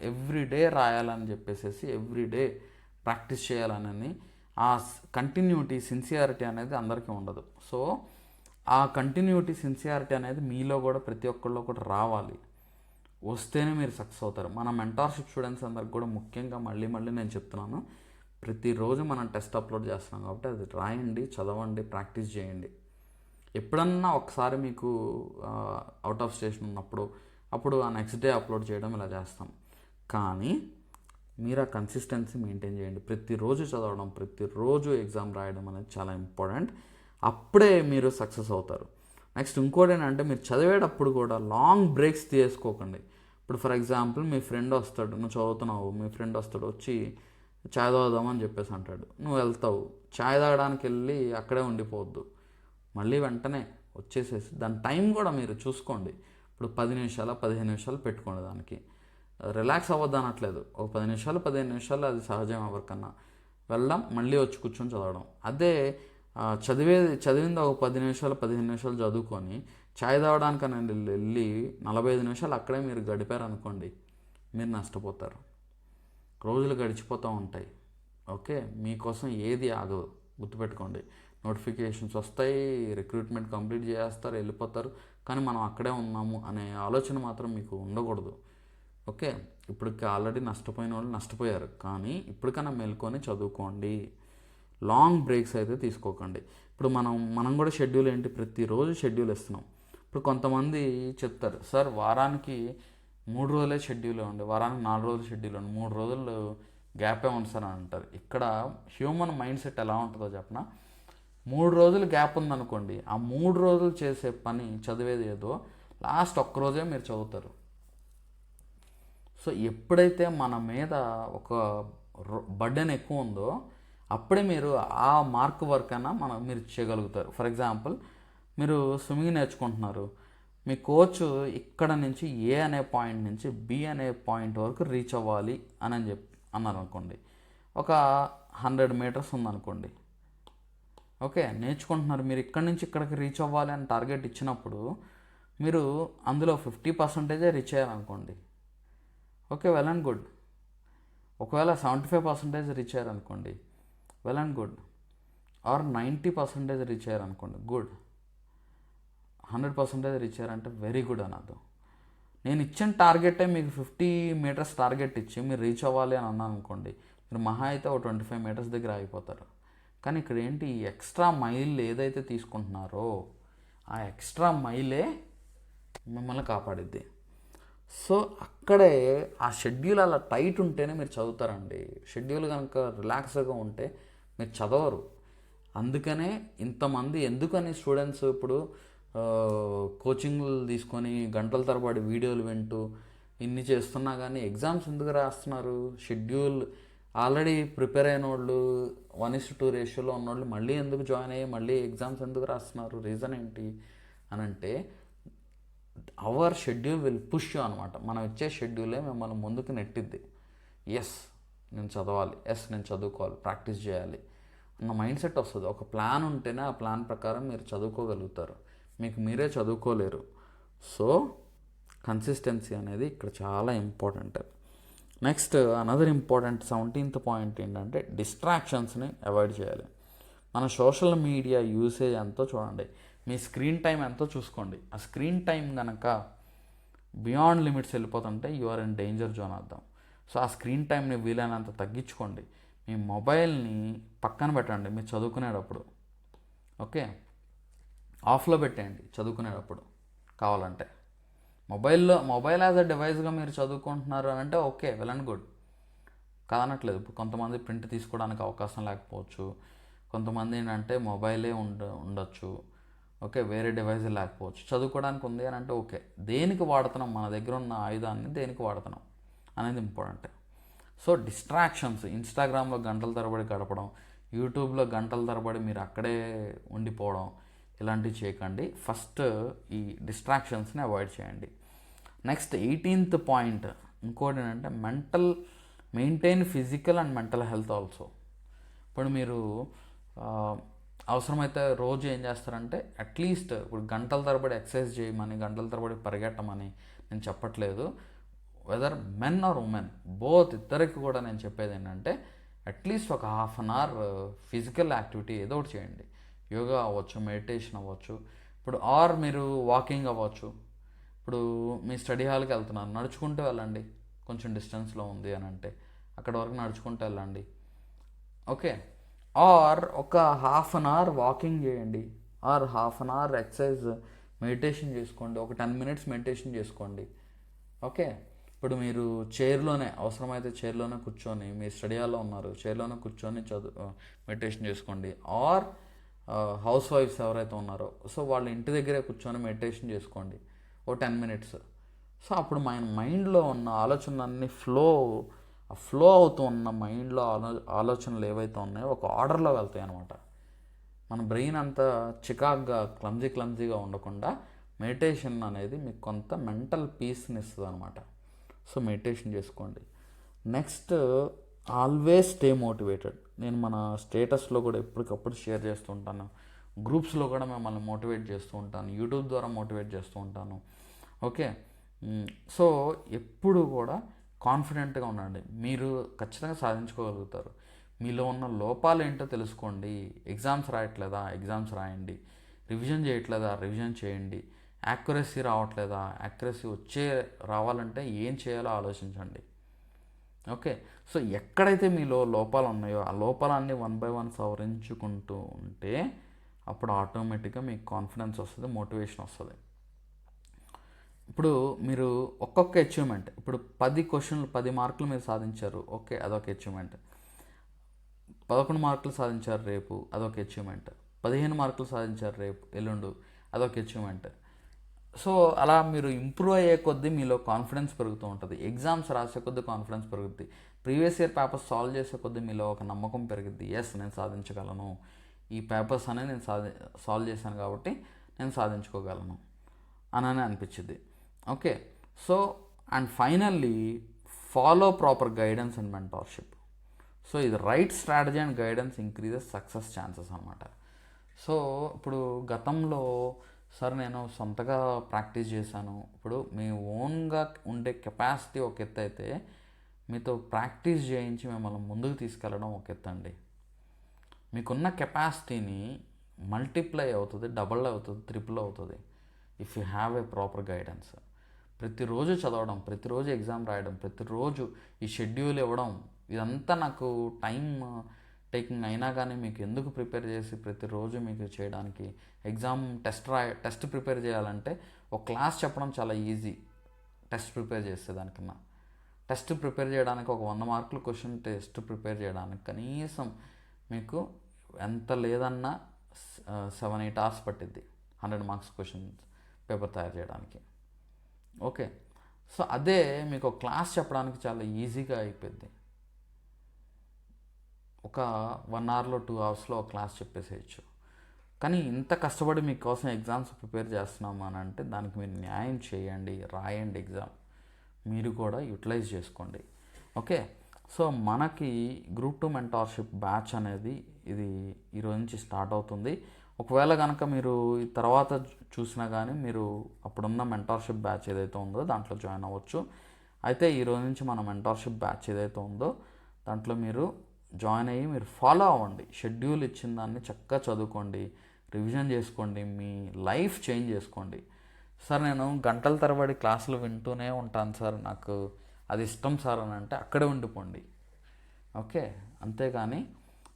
ఎవ్రీడే రాయాలని చెప్పేసి ఎవ్రీడే ప్రాక్టీస్ చేయాలని ఆ కంటిన్యూటీ, సిన్సియారిటీ అనేది అందరికీ ఉండదు. సో ఆ కంటిన్యూటీ, సిన్సియారిటీ అనేది మీలో కూడా ప్రతి ఒక్కళ్ళలో కూడా రావాలి. వస్తేనే మీరు సక్సెస్ అవుతారు. మన మెంటార్షిప్ స్టూడెంట్స్ అందరికి కూడా ముఖ్యంగా మళ్ళీ నేను చెప్తున్నాను, ప్రతిరోజు మనం టెస్ట్ అప్లోడ్ చేస్తున్నాం కాబట్టి అది రాయండి, చదవండి, ప్రాక్టీస్ చేయండి. ఎప్పుడన్నా ఒకసారి మీకు అవుట్ ఆఫ్ స్టేషన్ ఉన్నప్పుడు అప్పుడు ఆ నెక్స్ట్ డే అప్లోడ్ చేయడం ఇలా చేస్తాం. కానీ మీరు ఆ కన్సిస్టెన్సీ మెయింటైన్ చేయండి. ప్రతిరోజు చదవడం, ప్రతిరోజు ఎగ్జామ్ రాయడం అనేది చాలా ఇంపార్టెంట్. అప్పుడే మీరు సక్సెస్ అవుతారు. నెక్స్ట్ ఇంకోటి ఏంటంటే మీరు చదివేటప్పుడు కూడా లాంగ్ బ్రేక్స్ తీసుకోకండి. ఇప్పుడు ఫర్ ఎగ్జాంపుల్ మీ ఫ్రెండ్ వస్తాడు, నువ్వు చదువుతున్నావు, మీ ఫ్రెండ్ వస్తాడు, వచ్చి చాయ్ తాగుదామని చెప్పేసి అంటాడు, నువ్వు వెళ్తావు, చాయ్ తాగడానికి వెళ్ళి అక్కడే ఉండిపోవద్దు, మళ్ళీ వెంటనే వచ్చేసేసి దాని టైం కూడా మీరు చూసుకోండి. ఇప్పుడు 10 నిమిషాలు 15 నిమిషాలు పెట్టుకోండి, దానికి రిలాక్స్ అవ్వద్దు అనట్లేదు. ఒక 10 నిమిషాలు 15 నిమిషాలు అది సహజం ఎవరికన్నా, వెళ్ళడం మళ్ళీ వచ్చి కూర్చొని చదవడం. అదే చదివింది ఒక 10 నిమిషాలు 15 నిమిషాలు చదువుకొని ఛాయ్ తాగడానికి అని వెళ్ళి 45 నిమిషాలు అక్కడే మీరు గడిపారనుకోండి, మీరు నష్టపోతారు. రోజులు గడిచిపోతూ ఉంటాయి. ఓకే, మీకోసం ఏది ఆగదు, గుర్తుపెట్టుకోండి. నోటిఫికేషన్స్ వస్తాయి, రిక్రూట్మెంట్ కంప్లీట్ చేస్తారు, వెళ్ళిపోతారు, కానీ మనం అక్కడే ఉన్నాము అనే ఆలోచన మాత్రం మీకు ఉండకూడదు. ఓకే, ఇప్పటికి ఆల్రెడీ నష్టపోయిన వాళ్ళు నష్టపోయారు, కానీ ఇప్పటికైనా మేల్కొని చదువుకోండి. లాంగ్ బ్రేక్స్ అయితే తీసుకోకండి. ఇప్పుడు మనం కూడా షెడ్యూల్ ఏంటి, ప్రతిరోజు షెడ్యూల్ ఇస్తున్నాం. ఇప్పుడు కొంతమంది చెప్తారు, సార్ వారానికి 3 రోజులే షెడ్యూల్ ఇవ్వండి, వారానికి 4 రోజులు షెడ్యూల్ ఇవ్వండి, 3 రోజులు గ్యాపే ఉంది సార్ అని అంటారు. ఇక్కడ హ్యూమన్ మైండ్ సెట్ ఎలా ఉంటుందో చెప్పనా, 3 రోజులు గ్యాప్ ఉందనుకోండి, ఆ 3 రోజులు చేసే పని, చదివేది ఏదో లాస్ట్ ఒక్కరోజే మీరు చదువుతారు. సో ఎప్పుడైతే మన మీద ఒక బర్డెన్ ఎక్కువ ఉందో అప్పుడే మీరు ఆ మార్క్ వర్క్ అయినా మీరు చేయగలుగుతారు. ఫర్ ఎగ్జాంపుల్ మీరు స్విమ్మింగ్ నేర్చుకుంటున్నారు, మీ కోచ్ ఇక్కడ నుంచి ఏ అనే పాయింట్ నుంచి బి అనే పాయింట్ వరకు రీచ్ అవ్వాలి అని అన్నారు అనుకోండి. ఒక 100 మీటర్స్ ఉందనుకోండి, ఓకే, నేర్చుకుంటున్నారు, మీరు ఇక్కడి నుంచి ఇక్కడికి రీచ్ అవ్వాలి అని టార్గెట్ ఇచ్చినప్పుడు మీరు అందులో 50% రీచ్ అయ్యారనుకోండి, ఓకే, వెల్ అండ్ గుడ్. ఒకవేళ 75% రీచ్ అయ్యారనుకోండి, well and good. Or 90% reach అయ్యారనుకోండి, గుడ్. 100% రీచ్ అయ్యారంటే వెరీ గుడ్ అనదు. నేను ఇచ్చిన టార్గెటే మీకు 50 మీటర్స్ టార్గెట్ ఇచ్చి మీరు రీచ్ అవ్వాలి అని అన్నాను అనుకోండి, మీరు మహా అయితే ఒక 25 మీటర్స్ దగ్గర ఆగిపోతారు. కానీ ఇక్కడ ఏంటి, ఈ ఎక్స్ట్రా మైల్ ఏదైతే తీసుకుంటున్నారో ఆ ఎక్స్ట్రా మైలే మిమ్మల్ని కాపాడిద్ది. సో అక్కడే ఆ షెడ్యూల్ అలా టైట్ ఉంటేనే మీరు చదువుతారండి. షెడ్యూల్ కనుక రిలాక్స్గా ఉంటే మీరు చదవరు. అందుకనే ఇంతమంది ఎందుకని స్టూడెంట్స్ ఇప్పుడు కోచింగ్లు తీసుకొని గంటల తరబడి వీడియోలు వింటూ ఇన్ని చేస్తున్నా కానీ ఎగ్జామ్స్ ఎందుకు రాస్తున్నారు, షెడ్యూల్ ఆల్రెడీ ప్రిపేర్ అయిన వాళ్ళు 1:2 రేషియోలో ఉన్నోళ్ళు మళ్ళీ ఎందుకు జాయిన్ అయ్యి మళ్ళీ ఎగ్జామ్స్ ఎందుకు రాస్తున్నారు, రీజన్ ఏంటి అని అంటే our schedule will push you అనమాట. మనం ఇచ్చే షెడ్యూలే మిమ్మల్ని ముందుకు నెట్టిద్ది. ఎస్ నేను చదవాలి, ఎస్ నేను చదువుకోవాలి, ప్రాక్టీస్ చేయాలి అన్న మైండ్ సెట్ వస్తుంది. ఒక ప్లాన్ ఉంటేనే ఆ ప్లాన్ ప్రకారం మీరు చదువుకోగలుగుతారు, మీకు మీరే చదువుకోలేరు. సో కన్సిస్టెన్సీ అనేది ఇక్కడ చాలా important. Next another important 17th point ఏంటంటే డిస్ట్రాక్షన్స్ని అవాయిడ్ చేయాలి. మన సోషల్ మీడియా యూసేజ్ ఎంతో చూడండి, మీ స్క్రీన్ టైం ఎంతో చూసుకోండి. ఆ స్క్రీన్ టైం కనుక బియాండ్ లిమిట్స్ వెళ్ళిపోతుంటే you are in danger zone అర్థం. సో ఆ స్క్రీన్ టైంని వీలైనంత తగ్గించుకోండి. మీ మొబైల్ని పక్కన పెట్టండి మీరు చదువుకునేటప్పుడు, ఓకే, ఆఫ్లో పెట్టేయండి చదువుకునేటప్పుడు కావాలంటే. మొబైల్ యాజ్ అ డివైస్గా మీరు చదువుకుంటున్నారు అని అంటే ఓకే, వెల్ అండ్ గుడ్, కాదనట్లేదు. ఇప్పుడు కొంతమంది ప్రింట్ తీసుకోవడానికి అవకాశం లేకపోవచ్చు, కొంతమంది ఏంటంటే మొబైలే ఉండొచ్చు, ఓకే, వేరే డివైస్ లేకపోవచ్చు, చదువుకోవడానికి ఉంది అని అంటే ఓకే. దేనికి వాడుతున్నాం, మన దగ్గర ఉన్న ఆయుధాన్ని దేనికి వాడుతున్నాం అనేది ఇంపార్టెంట్. సో డిస్ట్రాక్షన్స్, ఇన్స్టాగ్రామ్లో గంటల తరబడి గడపడం, యూట్యూబ్లో గంటల తరబడి మీరు అక్కడే ఉండిపోవడం, ఇలాంటివి చేయకండి. ఫస్ట్ ఈ డిస్ట్రాక్షన్స్ని అవాయిడ్ చేయండి. నెక్స్ట్ 18th పాయింట్ ఇంకోటి ఏంటంటే maintain physical and mental health also. ఇప్పుడు మీరు అవసరమైతే రోజు ఏం చేస్తారంటే అట్లీస్ట్ ఇప్పుడు గంటల తరబడి ఎక్సర్సైజ్ చేయమని, గంటల తరబడి పరిగెట్టమని నేను చెప్పట్లేదు. Whether men or women both, ఇద్దరికి కూడా నేను చెప్పేది ఏంటంటే అట్లీస్ట్ ఒక ½ అన్ అవర్ ఫిజికల్ యాక్టివిటీ ఏదో ఒకటి చేయండి. యోగా అవ్వచ్చు, మెడిటేషన్ అవ్వచ్చు, ఇప్పుడు ఆర్ మీరు వాకింగ్ అవ్వచ్చు. ఇప్పుడు మీ స్టడీ హాల్కి వెళ్తున్నారు, నడుచుకుంటూ వెళ్ళండి, కొంచెం డిస్టెన్స్లో ఉంది అని అంటే అక్కడ వరకు నడుచుకుంటూ వెళ్ళండి, ఓకే. ఆర్ ఒక ½ అన్ అవర్ వాకింగ్ చేయండి, or ½ an hour exercise meditation చేసుకోండి, ఒక 10 minutes మెడిటేషన్ చేసుకోండి, ఓకే. ఇప్పుడు మీరు చైర్లోనే, అవసరమైతే చైర్లోనే కూర్చొని, మీ స్టడీ హాల్లో ఉన్నారు, చైర్లోనే కూర్చొని మెడిటేషన్ చేసుకోండి. ఆర్ హౌస్ వైఫ్స్ ఎవరైతే ఉన్నారో సో వాళ్ళ ఇంటి దగ్గరే కూర్చొని మెడిటేషన్ చేసుకోండి ఓ 10 minutes. సో అప్పుడు మన మైండ్లో ఉన్న ఆలోచనలన్నీ ఫ్లో అవుతూ ఉన్న మైండ్లో ఆలోచనలు ఏవైతే ఉన్నాయో ఒక ఆర్డర్లో వెళ్తాయి అనమాట. మన బ్రెయిన్ అంతా చికాక్గా క్లమ్జీగా ఉండకుండా మెడిటేషన్ అనేది మీకు కొంత మెంటల్ పీస్ని ఇస్తుంది అనమాట. సో మెడిటేషన్ చేసుకోండి. Next always stay motivated. నేను మన స్టేటస్లో కూడా ఎప్పటికప్పుడు షేర్ చేస్తూ ఉంటాను, గ్రూప్స్లో కూడా మిమ్మల్ని మోటివేట్ చేస్తూ ఉంటాను, యూట్యూబ్ ద్వారా మోటివేట్ చేస్తూ ఉంటాను, ఓకే. సో ఎప్పుడు కూడా కాన్ఫిడెంట్గా ఉండండి, మీరు ఖచ్చితంగా సాధించుకోగలుగుతారు. మీలో ఉన్న లోపాలు ఏంటో తెలుసుకోండి. ఎగ్జామ్స్ రాయట్లేదా, ఎగ్జామ్స్ రాయండి. రివిజన్ చేయట్లేదా, రివిజన్ చేయండి. యాక్యురసీ రావట్లేదా, యాక్యురసీ రావాలంటే ఏం చేయాలో ఆలోచించండి, ఓకే. సో ఎక్కడైతే మీలో లోపాలు ఉన్నాయో ఆ లోపాలన్నీ 1 by 1 సవరించుకుంటూ ఉంటే అప్పుడు ఆటోమేటిక్గా మీకు కాన్ఫిడెన్స్ వస్తుంది, మోటివేషన్ వస్తుంది. ఇప్పుడు మీరు ఒక్కొక్క అచీవ్మెంట్, ఇప్పుడు 10 questions 10 మార్కులు మీరు సాధించారు, ఓకే, అదొక అచీవ్మెంట్. 11 మార్కులు సాధించారు రేపు, అదొక అచీవ్మెంట్. 15 మార్కులు సాధించారు రేపు ఎల్లుండు, అదొక అచీవ్మెంట్. సో అలా మీరు ఇంప్రూవ్ అయ్యే కొద్దీ మీలో కాన్ఫిడెన్స్ పెరుగుతూ ఉంటుంది. ఎగ్జామ్స్ రాసే కొద్దీ కాన్ఫిడెన్స్ పెరుగుద్ది. ప్రీవియస్ ఇయర్ పేపర్స్ సాల్వ్ చేసే కొద్దీ మీలో ఒక నమ్మకం పెరుగుద్ది. ఎస్ నేను సాధించగలను, ఈ పేపర్స్ అనేది నేను సాల్వ్ చేశాను కాబట్టి నేను సాధించుకోగలను అని అనిపించింది, okay. So and finally follow proper guidance and mentorship. So ఇది right strategy and guidance increases success chances అనమాట. సో ఇప్పుడు గతంలో సార్ నేను సొంతగా ప్రాక్టీస్ చేశాను, ఇప్పుడు మీ ఓన్గా ఉండే కెపాసిటీ ఒక ఎత్తు అయితే మీతో ప్రాక్టీస్ చేయించి మిమ్మల్ని ముందుకు తీసుకెళ్ళడం ఒక ఎత్తు అండి. మీకున్న కెపాసిటీని మల్టిప్లై అవుతుంది, డబుల్ అవుతుంది, ట్రిపుల్ అవుతుంది if you have a proper guidance. ప్రతిరోజు చదవడం, ప్రతిరోజు ఎగ్జామ్ రాయడం, ప్రతిరోజు ఈ షెడ్యూల్ ఇవ్వడం, ఇదంతా నాకు టైం టేకింగ్ అయినా కానీ మీకు ఎందుకు ప్రిపేర్ చేసి ప్రతిరోజు మీకు చేయడానికి. ఎగ్జామ్ టెస్ట్ ప్రిపేర్ చేయాలంటే ఒక క్లాస్ చెప్పడం చాలా ఈజీ, టెస్ట్ ప్రిపేర్ చేసే దానికన్నా. టెస్ట్ ప్రిపేర్ చేయడానికి ఒక 100 మార్కుల క్వశ్చన్ టెస్ట్ ప్రిపేర్ చేయడానికి కనీసం మీకు ఎంత లేదన్నా 7-8 hours పట్టిద్ది 100 marks క్వశ్చన్ పేపర్ తయారు చేయడానికి, ఓకే. సో అదే మీకు ఒక క్లాస్ చెప్పడానికి చాలా ఈజీగా అయిపోద్ది. ఒక 1 అవర్లో 2 అవర్స్లో ఒక క్లాస్ చెప్పేసేయచ్చు. కానీ ఇంత కష్టపడి మీకోసం ఎగ్జామ్స్ ప్రిపేర్ చేస్తున్నాము అని అంటే దానికి మీరు న్యాయం చేయండి, రాయండి ఎగ్జామ్, మీరు కూడా యూటిలైజ్ చేసుకోండి. ఓకే, సో మనకి గ్రూప్ 2 మెంటార్షిప్ బ్యాచ్ అనేది ఇది ఈరోజు నుంచి స్టార్ట్ అవుతుంది. ఒకవేళ కనుక మీరు ఈ తర్వాత చూసినా కానీ మీరు అప్పుడున్న మెంటార్షిప్ బ్యాచ్ ఏదైతే ఉందో దాంట్లో జాయిన్ అవ్వచ్చు. అయితే ఈరోజు నుంచి మన మెంటార్షిప్ బ్యాచ్ ఏదైతే ఉందో దాంట్లో మీరు జాయిన్ అయ్యి మీరు ఫాలో అవ్వండి. షెడ్యూల్ ఇచ్చిన దాన్ని చక్కగా చదువుకోండి, రివిజన్ చేసుకోండి, మీ లైఫ్ చేంజ్ చేసుకోండి. సార్ నేను గంటల తరబడి క్లాసులు వింటూనే ఉంటాను సార్, నాకు అది ఇష్టం సార్ అని అంటే అక్కడే ఉండిపోండి. ఓకే, అంతేగాని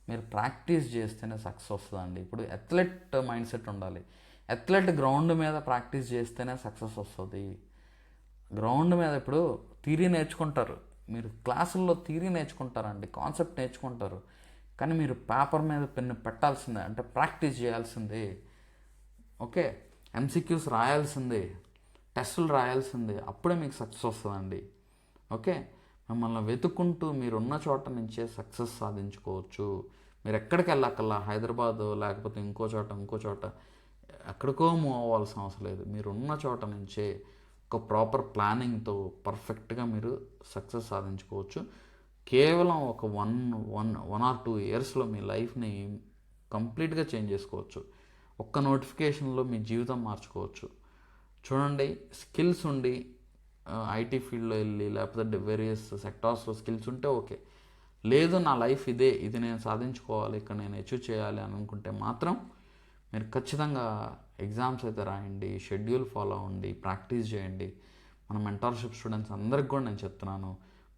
మీరు ప్రాక్టీస్ చేస్తేనే సక్సెస్ వస్తుందండి. ఇప్పుడు అథ్లెట్ మైండ్ సెట్ ఉండాలి. అథ్లెట్ గ్రౌండ్ మీద ప్రాక్టీస్ చేస్తేనే సక్సెస్ వస్తుంది. గ్రౌండ్ మీద ఇప్పుడు థియరీ నేర్చుకుంటారు, మీరు క్లాసుల్లో థియరీ నేర్చుకుంటారండి, కాన్సెప్ట్ నేర్చుకుంటారు, కానీ మీరు పేపర్ మీద పెన్ను పెట్టాల్సిందే, అంటే ప్రాక్టీస్ చేయాల్సిందే. ఓకే, ఎంసీక్యూస్ రాయాల్సిందే, టెస్టులు రాయాల్సిందే, అప్పుడే మీకు సక్సెస్ వస్తుందండి. ఓకే, మిమ్మల్ని వెతుక్కుంటూ మీరున్న చోట నుంచే సక్సెస్ సాధించుకోవచ్చు. మీరు ఎక్కడికి వెళ్ళక్కల్లా, హైదరాబాద్ లేకపోతే ఇంకో చోట ఎక్కడికో మూవ్ అవ్వాల్సిన అవసరం లేదు. మీరు ఉన్న చోట నుంచే ఒక ప్రాపర్ ప్లానింగ్తో పర్ఫెక్ట్గా మీరు సక్సెస్ సాధించుకోవచ్చు. కేవలం ఒక 1 or 2 ఇయర్స్లో మీ లైఫ్ని కంప్లీట్గా చేంజ్ చేసుకోవచ్చు. ఒక్క నోటిఫికేషన్లో మీ జీవితం మార్చుకోవచ్చు. చూడండి, స్కిల్స్ ఉండి ఐటీ ఫీల్డ్లో వెళ్ళి లేకపోతే వేరియస్ సెక్టార్స్లో స్కిల్స్ ఉంటే ఓకే, లేదు నా లైఫ్ ఇది నేను సాధించుకోవాలి, ఇక్కడ నేను అచీవ్ చేయాలి అని అనుకుంటే మాత్రం మీరు ఖచ్చితంగా ఎగ్జామ్స్ అయితే రాయండి, షెడ్యూల్ ఫాలో అవ్వండి, ప్రాక్టీస్ చేయండి. మన మెంటార్షిప్ స్టూడెంట్స్ అందరికి కూడా నేను చెప్తున్నాను,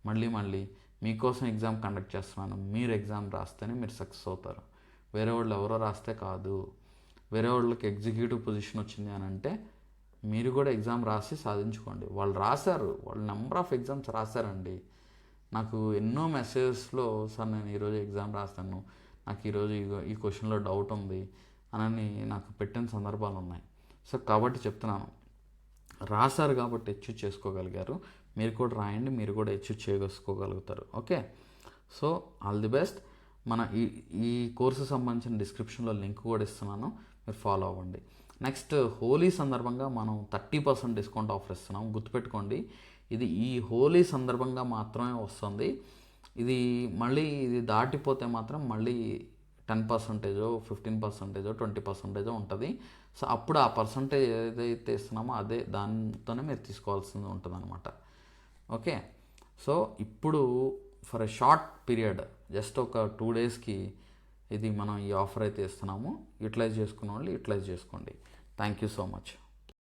మళ్ళీ మీకోసం ఎగ్జామ్ కండక్ట్ చేస్తున్నాను. మీరు ఎగ్జామ్ రాస్తేనే మీరు సక్సెస్ అవుతారు. వేరే వాళ్ళు ఎవరో రాస్తే కాదు. వేరే వాళ్ళకి ఎగ్జిక్యూటివ్ పొజిషన్ వచ్చింది అని అంటే మీరు కూడా ఎగ్జామ్ రాసి సాధించుకోండి. వాళ్ళు రాశారు, వాళ్ళు నెంబర్ ఆఫ్ ఎగ్జామ్స్ రాశారండి. నాకు ఎన్నో మెసేజెస్లో సార్ నేను ఈరోజు ఎగ్జామ్ రాస్తాను, నాకు ఈరోజు ఈ క్వశ్చన్లో డౌట్ ఉంది అని నాకు పెట్టిన సందర్భాలు ఉన్నాయి. సో కాబట్టి చెప్తున్నాను, రాశారు కాబట్టి అచీవ్ చేసుకోగలిగారు, మీరు కూడా రాయండి, మీరు కూడా అచీవ్ చేసుకోగలుగుతారు. Okay, so all the best. మన ఈ కోర్సు సంబంధించిన డిస్క్రిప్షన్లో లింక్ కూడా ఇస్తున్నాను, మీరు ఫాలో అవ్వండి. నెక్స్ట్ హోలీ సందర్భంగా మనం 30% డిస్కౌంట్ ఆఫర్ ఇస్తున్నాం, గుర్తుపెట్టుకోండి. ఇది ఈ హోలీ సందర్భంగా మాత్రమే వస్తుంది. ఇది దాటిపోతే మాత్రం మళ్ళీ 10%, 15%, 20% ఉంటుంది. సో అప్పుడు ఆ పర్సంటేజ్ ఏదైతే ఇస్తున్నామో దాంతోనే మీరు తీసుకోవాల్సింది ఉంటుంది అనమాట. ఓకే, సో ఇప్పుడు for a short period just ఒక 2 డేస్కి ఇది మనం ఈ ఆఫర్ అయితే ఇస్తున్నాము. యూటిలైజ్ చేసుకున్న వాళ్ళు యూటిలైజ్ చేసుకోండి. Thank you so much.